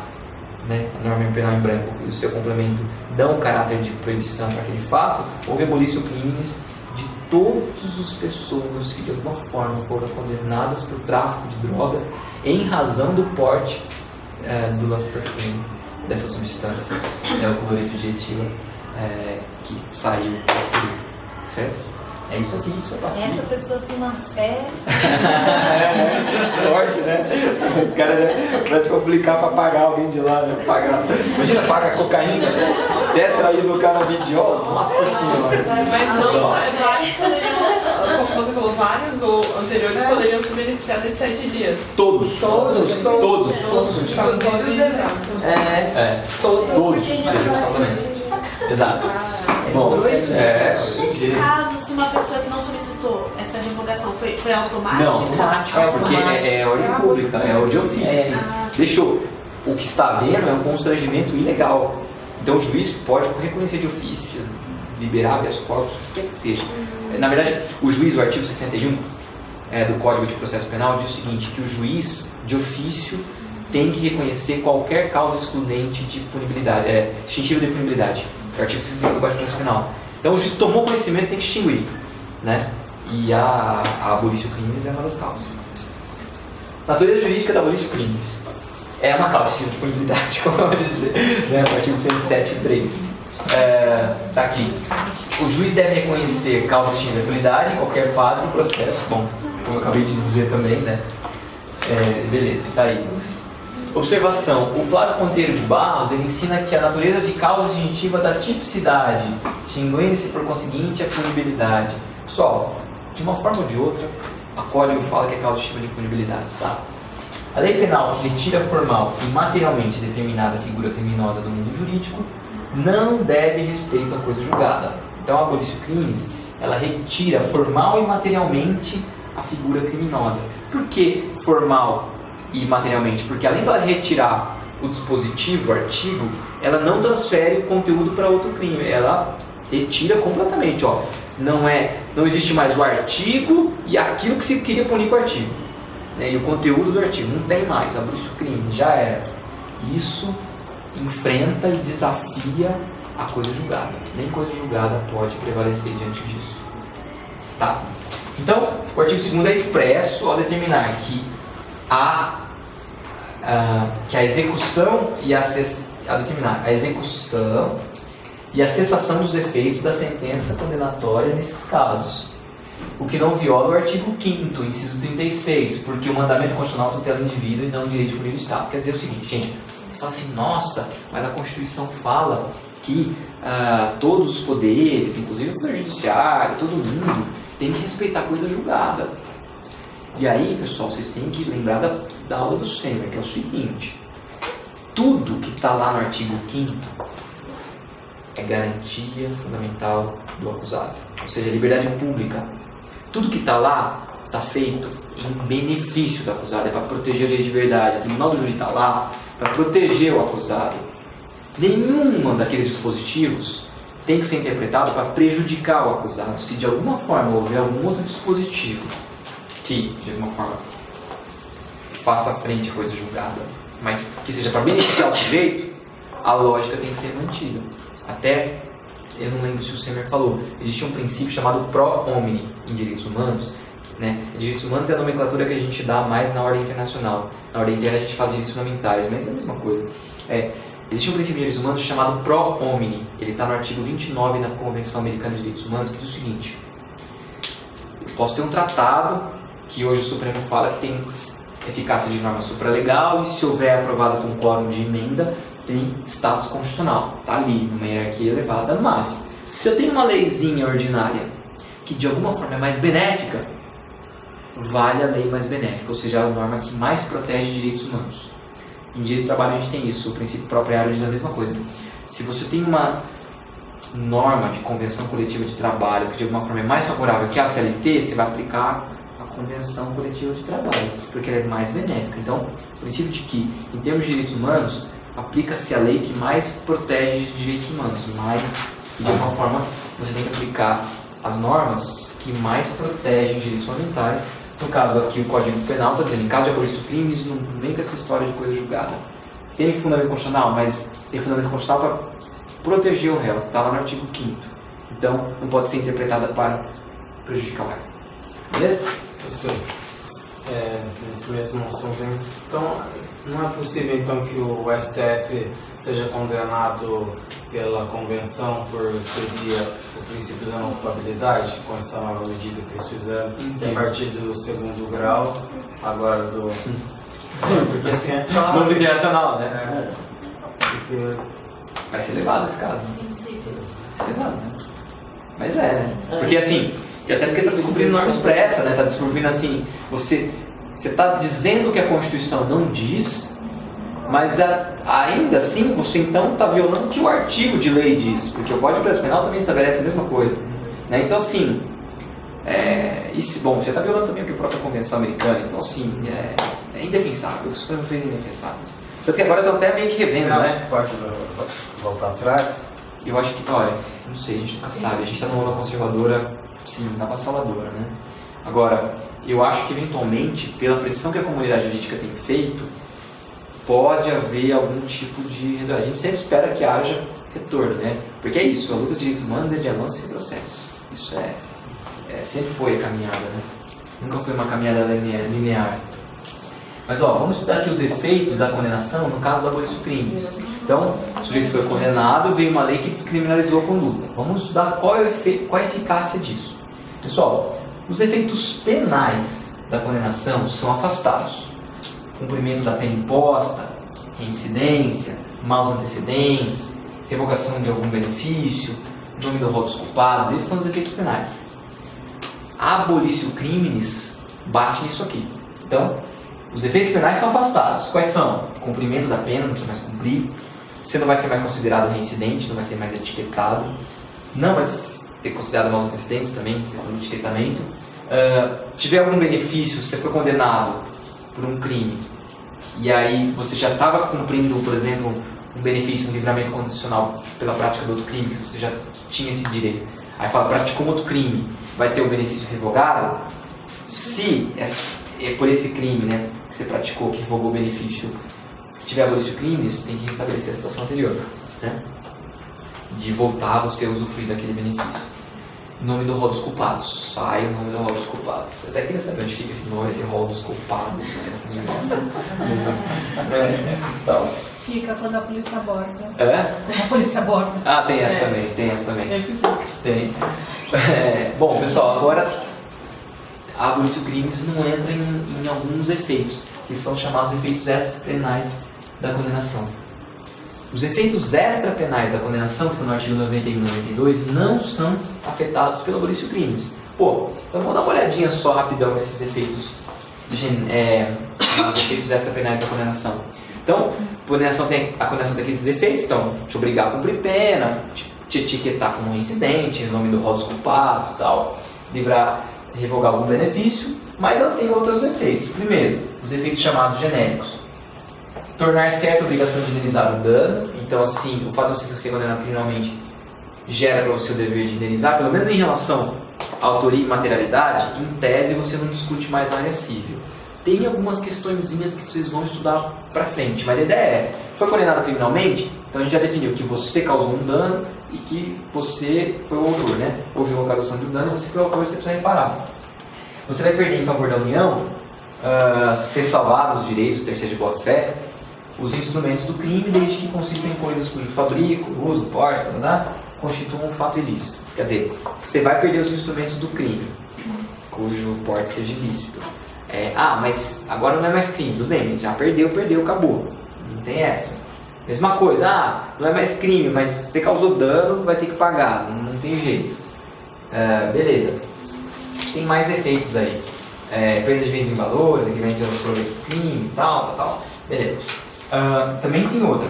né, a norma penal em branco e o seu complemento dão um caráter de proibição para aquele fato, houve abolício crimes de todas as pessoas que de alguma forma foram condenadas por tráfico de drogas em razão do porte do lança-perfume dessa substância, o cloreto de etila, que saiu desse período, certo? É isso aqui, isso é passivo. Essa pessoa tem uma fé. Sorte, né? Os caras devem complicar pra pagar alguém de lá, né? Imagina, paga cocaína, tetra aí do canabidiol. Nossa senhora. Mas não, vários poderiam, como você falou, vários ou anteriores poderiam se beneficiar desses 7 dias. Todos. Todos. Todos. Exato. Bom, nesse caso, se uma pessoa que não solicitou essa revogação foi automática? Não, automática, porque é ordem pública, é ordem de ofício. Deixou. O que está havendo é um constrangimento ilegal. Então o juiz pode reconhecer de ofício, liberar habeas corpus, o que quer que seja. Na verdade, o juiz, o artigo 61 do Código de Processo Penal, diz o seguinte, que o juiz de ofício tem que reconhecer qualquer causa excludente de punibilidade, extintiva de punibilidade. É o artigo 61 do Código de Processo Penal. Então o juiz tomou conhecimento, tem que extinguir, né? E a abolício crimes é uma das causas. Natureza jurídica da abolício crimes é uma causa extintiva de punibilidade, como eu vou dizer, né? O artigo 107.3. Tá aqui. O juiz deve reconhecer causa extintiva de punibilidade em qualquer fase do processo. Bom, como eu acabei de dizer também, né? Beleza, tá aí. Observação. O Flávio Monteiro de Barros, ele ensina que a natureza de causa distintiva da tipicidade, distinguindo-se por conseguinte a punibilidade. Pessoal, de uma forma ou de outra, a código fala que é causa distintiva de punibilidade, tá? A lei penal que retira formal e materialmente determinada figura criminosa do mundo jurídico não deve respeito à coisa julgada. Então, a abolição crimes, ela retira formal e materialmente a figura criminosa. Por que formal e materialmente? Porque além de ela retirar o dispositivo, o artigo, ela não transfere o conteúdo para outro crime. Ela retira completamente. Ó. Não existe mais o artigo e aquilo que se queria punir com o artigo. Né? E o conteúdo do artigo. Não tem mais. Abolição crime. Já era. Isso enfrenta e desafia a coisa julgada. Nem coisa julgada pode prevalecer diante disso. Tá? Então, o artigo 2º é expresso ao determinar que a execução e a cessação dos efeitos da sentença condenatória nesses casos. O que não viola o artigo 5º, inciso 36, porque o mandamento constitucional tutela o indivíduo e não o direito de punir o Estado. Quer dizer o seguinte, gente, você fala assim, nossa, mas a Constituição fala que todos os poderes, inclusive o Poder Judiciário, todo mundo, tem que respeitar a coisa julgada. E aí, pessoal, vocês têm que lembrar da aula do Semer, que é o seguinte: tudo que está lá no artigo 5º é garantia fundamental do acusado, ou seja, liberdade pública. Tudo que está lá está feito em benefício do acusado, é para proteger o direito de verdade. O Tribunal do Júri está lá para proteger o acusado. Nenhum daqueles dispositivos tem que ser interpretado para prejudicar o acusado. Se de alguma forma houver algum outro dispositivo que, de alguma forma, faça frente à coisa julgada, mas que seja para beneficiar o sujeito, a lógica tem que ser mantida. Até, eu não lembro se o Semer falou, existe um princípio chamado pro homine em direitos humanos. Né? Em direitos humanos é a nomenclatura que a gente dá mais na ordem internacional. Na ordem interna a gente fala de direitos fundamentais, mas é a mesma coisa. Existe um princípio de direitos humanos chamado pro homine. Ele está no artigo 29 da Convenção Americana de Direitos Humanos, que diz o seguinte: eu posso ter um tratado que hoje o Supremo fala que tem eficácia de norma supralegal e, se houver aprovado com quórum de emenda, tem status constitucional. Está ali, numa hierarquia elevada. Mas, se eu tenho uma leizinha ordinária que de alguma forma é mais benéfica, vale a lei mais benéfica, ou seja, a norma que mais protege direitos humanos. Em direito do trabalho a gente tem isso, o princípio propriário diz a mesma coisa. Se você tem uma norma de convenção coletiva de trabalho que de alguma forma é mais favorável que a CLT, você vai aplicar a convenção coletiva de trabalho, porque ela é mais benéfica. Então, o princípio de que, em termos de direitos humanos, aplica-se a lei que mais protege direitos humanos, mas de alguma forma você tem que aplicar as normas que mais protegem direitos fundamentais. No caso aqui, o Código Penal está dizendo, em caso de abolição crimes, não vem com essa história de coisa julgada. Tem fundamento constitucional, mas tem fundamento constitucional para proteger o réu, está lá no artigo 5º. Então, não pode ser interpretada para prejudicar o réu. Beleza? Professor, nesse mesmo assunto, então, não é possível então que o STF seja condenado pela convenção por ferir o princípio da não culpabilidade com essa nova medida que eles fizeram a partir do 2º grau, agora do... Porque assim é claro... Não internacional, né? Porque... Vai ser levado esse caso, né? Vai ser levado, né? Mas né? Porque assim, e até porque está descobrindo norma expressa, né? Está descobrindo assim, você está dizendo que a Constituição não diz, mas ainda assim você então está violando o que o artigo de lei diz, porque o Código de Processo Penal também estabelece a mesma coisa. Né? Então assim, bom, você está violando também o que a própria Convenção Americana, então assim, é indefensável, o que o Supremo fez é indefensável. Só que agora estão até meio que revendo, né? Pode voltar atrás? Eu acho que, olha, não sei, a gente nunca sabe, a gente está numa onda conservadora, sim, avassaladora, né? Agora, eu acho que eventualmente, pela pressão que a comunidade jurídica tem feito, pode haver algum tipo de... A gente sempre espera que haja retorno, né? Porque é isso, a luta de direitos humanos é de avanço e retrocesso. Isso sempre foi a caminhada, né? Nunca foi uma caminhada linear. Mas, vamos estudar aqui os efeitos da condenação no caso do abolição crimes. Então, o sujeito foi condenado, veio uma lei que descriminalizou a conduta. Vamos estudar qual é a eficácia disso. Pessoal, os efeitos penais da condenação são afastados. Cumprimento da pena imposta, reincidência, maus antecedentes, revogação de algum benefício, nome do rol dos culpados, esses são os efeitos penais. Abolitio criminis bate nisso aqui. Então, os efeitos penais são afastados. Quais são? Cumprimento da pena, não precisa mais cumprir. Você não vai ser mais considerado reincidente, não vai ser mais etiquetado. Não vai ter considerado maus antecedentes também, questão de etiquetamento. Tiver algum benefício, você foi condenado por um crime, e aí você já estava cumprindo, por exemplo, um benefício, um livramento condicional pela prática do outro crime, que você já tinha esse direito. Aí fala, praticou outro crime, vai ter o benefício revogado. Se é por esse crime, né, que você praticou, que revogou o benefício, tiver abolício crime, isso tem que restabelecer a situação anterior, né, de voltar a você usufruir daquele benefício. Nome do rol dos culpados. Sai o nome do rol dos culpados. Eu até queria saber onde fica esse nome, esse rol dos culpados, né? Esse negócio. Então. Fica quando a polícia aborda. Quando a polícia aborda. Ah, tem essa também, tem essa também. Esse fica. Tem. Bom, pessoal, agora a abolício crimes não entra em alguns efeitos, que são chamados efeitos extrapenais da condenação. Os efeitos extrapenais da condenação, que estão no artigo 91 e 92, não são afetados pelo abolício crimes. Pô, então vamos dar uma olhadinha só rapidão nesses efeitos, os efeitos extrapenais da condenação. Então, a condenação tem aqueles efeitos, então, te obrigar a cumprir pena, te etiquetar como reincidente, em nome do rol dos culpados e tal, revogar algum benefício, mas ela tem outros efeitos. Primeiro, os efeitos chamados genéricos. Tornar certa a obrigação de indenizar o dano. Então, assim, o fato de você ser condenado criminalmente gera para você o dever de indenizar, pelo menos em relação à autoria e materialidade. Em tese, você não discute mais na área civil. Tem algumas questõezinhas que vocês vão estudar para frente, mas a ideia é, foi condenado criminalmente, então a gente já definiu que você causou um dano e que você foi o autor, né? Houve uma causação de um dano, você foi o autor, você precisa reparar. Você vai perder em favor da União, ser salvados os direitos do terceiro de boa-fé, os instrumentos do crime, desde que consistam em coisas cujo fabrico, uso, porte, constituam um fato ilícito. Quer dizer, você vai perder os instrumentos do crime, cujo porte seja ilícito. Mas agora não é mais crime, tudo bem, já perdeu, acabou. Não tem essa. Mesma coisa, não é mais crime, mas você causou dano, vai ter que pagar, não tem jeito. Beleza. Tem mais efeitos aí. Perda de bens em valores, equivalente ao proveito do crime, tal. Beleza. Também tem outra.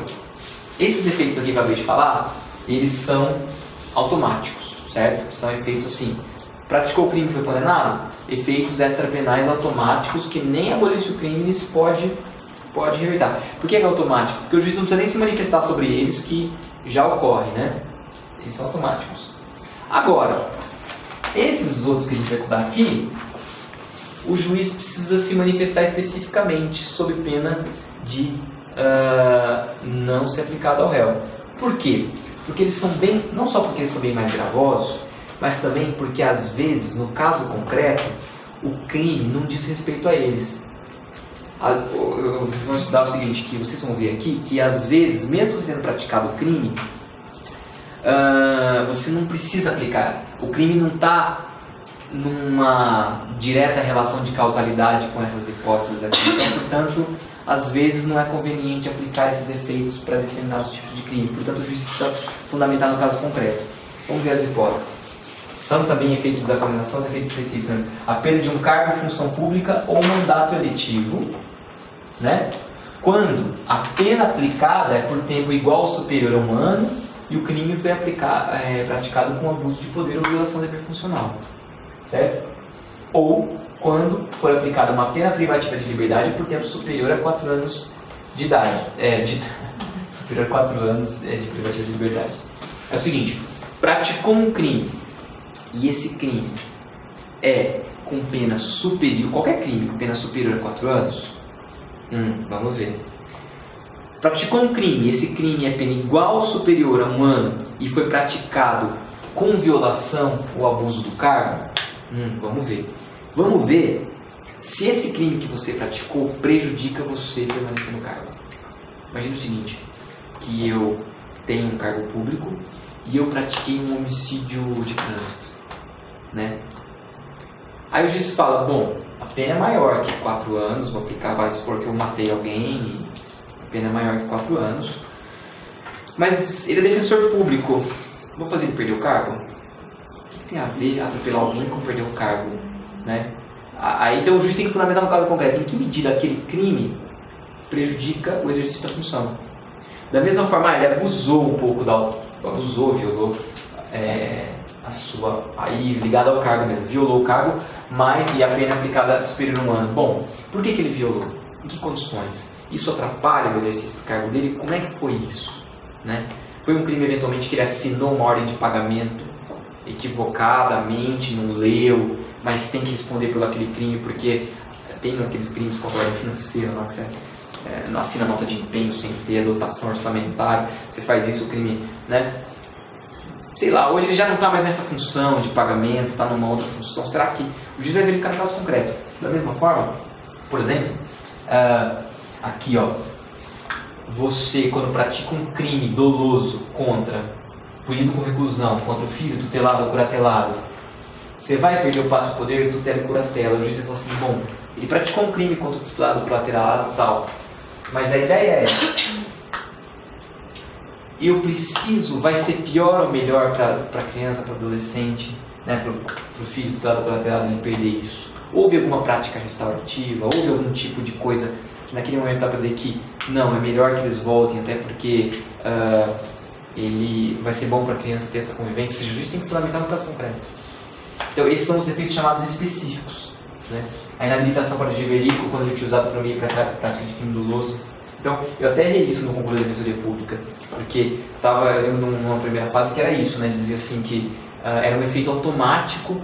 Esses efeitos aqui que eu acabei de falar, eles são automáticos, certo? São efeitos assim. Praticou o crime e foi condenado? Efeitos extrapenais automáticos que nem abolício crimes pode reverter. Por que é automático? Porque o juiz não precisa nem se manifestar sobre eles, que já ocorre, né? Eles são automáticos. Agora, esses outros que a gente vai estudar aqui, o juiz precisa se manifestar especificamente sob pena de não ser aplicado ao réu. Por quê? Porque eles são bem, não só porque eles são bem mais gravosos, mas também porque às vezes, no caso concreto, o crime não diz respeito a eles. Vocês vão estudar o seguinte, que vocês vão ver aqui, que às vezes, mesmo você tendo praticado o crime, você não precisa aplicar. O crime não está numa direta relação de causalidade com essas hipóteses aqui. Então, portanto, às vezes não é conveniente aplicar esses efeitos para determinados tipos de crime. Portanto, o juiz precisa fundamentar no caso concreto. Vamos ver as hipóteses. São também efeitos da condenação, os efeitos específicos, né? A perda de um cargo, função pública ou mandato eletivo, né? Quando a pena aplicada é por tempo igual ou superior a 1 ano e o crime foi praticado com abuso de poder ou violação do dever funcional, certo? Ou quando for aplicada uma pena privativa de liberdade por tempo superior a 4 anos de idade, superior a 4 anos de privativa de liberdade. É o seguinte, praticou um crime e esse crime é com pena superior, qualquer crime com pena superior a 4 anos, vamos ver. Praticou um crime e esse crime é pena igual ou superior a 1 ano e foi praticado com violação ou abuso do cargo, vamos ver. Vamos ver se esse crime que você praticou prejudica você permanecer no cargo. Imagina o seguinte, que eu tenho um cargo público e eu pratiquei um homicídio de trânsito, né? Aí o juiz fala, bom, a pena é maior que 4 anos, vou aplicar, vai supor que eu matei alguém pena é maior que 4 anos. Mas ele é defensor público. Vou fazer ele perder o cargo? O que tem a ver atropelar alguém com perder o cargo? Né? Aí então o juiz tem que fundamentar um caso concreto. Em que medida aquele crime prejudica o exercício da função? Da mesma forma, ele abusou um pouco violou a sua, aí ligado ao cargo mesmo, violou o cargo, e a pena aplicada superior a 1 ano. Bom, por que ele violou? Em que condições? Isso atrapalha o exercício do cargo dele? Como é que foi isso? Né? Foi um crime eventualmente que ele assinou uma ordem de pagamento equivocadamente, não leu, mas tem que responder pelo aquele crime, porque tem aqueles crimes com a ordem financeira, não, que você não assina nota de empenho sem ter a dotação orçamentária, você faz isso, o crime, né? Sei lá, hoje ele já não está mais nessa função de pagamento, está numa outra função. Será que o juiz vai verificar no caso concreto? Da mesma forma, por exemplo, aqui ó, você quando pratica um crime doloso punido com reclusão, contra o filho tutelado ou curatelado, você vai perder o pátrio poder, tutela e curatela. O juiz vai falar assim, bom, ele praticou um crime contra o tutelado, curatelado e tal, mas a ideia é, vai ser pior ou melhor para a criança, para o adolescente, né, para o filho tutelado, curatelado, ele perder isso? Houve alguma prática restaurativa? Houve algum tipo de coisa que naquele momento dá para dizer que não, é melhor que eles voltem, até porque ele vai ser bom para a criança ter essa convivência? O juiz tem que fundamentar no caso concreto. Então, esses são os efeitos chamados específicos. Né? A inabilitação para agir verídico, quando ele é utilizado para meio para a prática de crime doloso. Então, eu até errei isso no concurso da Defensoria Pública, porque estava numa primeira fase que era isso, né? Dizia assim que era um efeito automático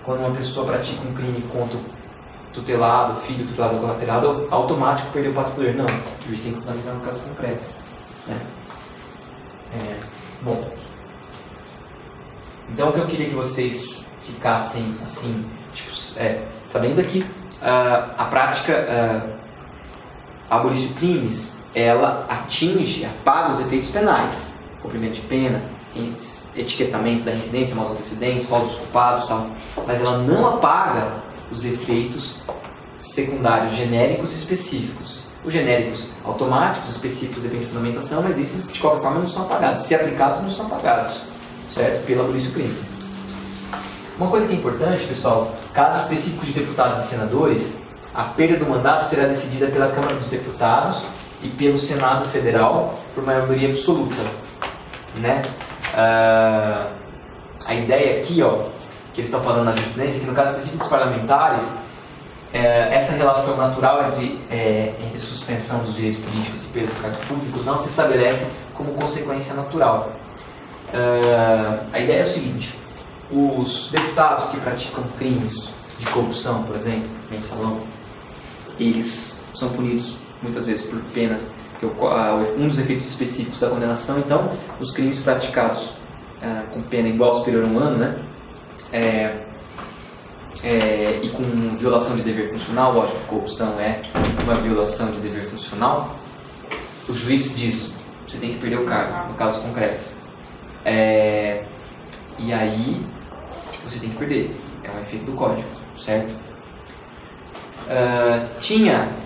quando uma pessoa pratica um crime contra o tutelado, filho tutelado ou colaterado, automático perdeu o pátrio poder. Não, o juiz tem que fundamentar no caso concreto. Né? Bom, então o que eu queria que vocês ficassem assim, tipo, sabendo que a prática abolição de crimes, ela apaga os efeitos penais, cumprimento de pena, etiquetamento da reincidência, maus antecedentes, rol dos culpados, tal, mas ela não apaga os efeitos secundários genéricos e específicos. Os genéricos automáticos, os específicos dependem de fundamentação, mas esses de qualquer forma não são apagados. Se aplicados, não são apagados, certo? Pela abolição de crimes. Uma coisa que é importante, pessoal, casos específicos de deputados e senadores, a perda do mandato será decidida pela Câmara dos Deputados e pelo Senado Federal por maioria absoluta, né? A ideia aqui, ó, que eles estão falando na jurisprudência, é que no caso específico dos parlamentares, essa relação natural entre suspensão dos direitos políticos e perda do cargo público não se estabelece como consequência natural. A ideia é a seguinte: os deputados que praticam crimes de corrupção, por exemplo, mensalão, eles são punidos muitas vezes por penas, que um dos efeitos específicos da condenação. Então, os crimes praticados com pena igual ou superior a 1 ano, né, e com violação de dever funcional, lógico que corrupção é uma violação de dever funcional, o juiz diz, você tem que perder o cargo, no caso concreto. E aí, você tem que perder. É um efeito do código, certo?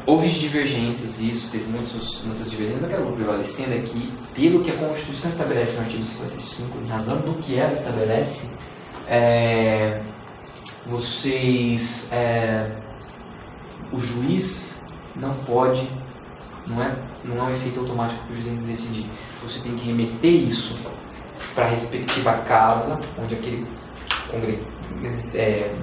Houve divergências, isso, teve muitas divergências, mas o que eu vou prevalecendo é que, pelo que a Constituição estabelece no artigo 55, em razão do que ela estabelece, o juiz não pode, não é um efeito automático que o juiz tem que decidir. Você tem que remeter isso para a respectiva casa, onde aquele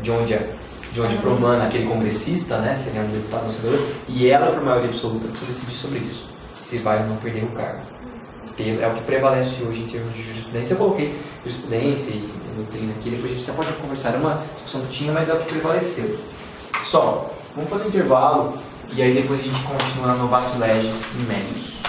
de onde promana aquele congressista, né, se ele é um deputado ou senador, e ela, por maioria absoluta, precisa decidir sobre isso, se vai ou não perder o cargo. É o que prevalece hoje em termos de jurisprudência. Eu coloquei jurisprudência e doutrina aqui, depois a gente até pode conversar. É uma discussão que tinha, mas é o que prevaleceu. Pessoal, vamos fazer um intervalo e aí depois a gente continua no Novatio Legis em Médios.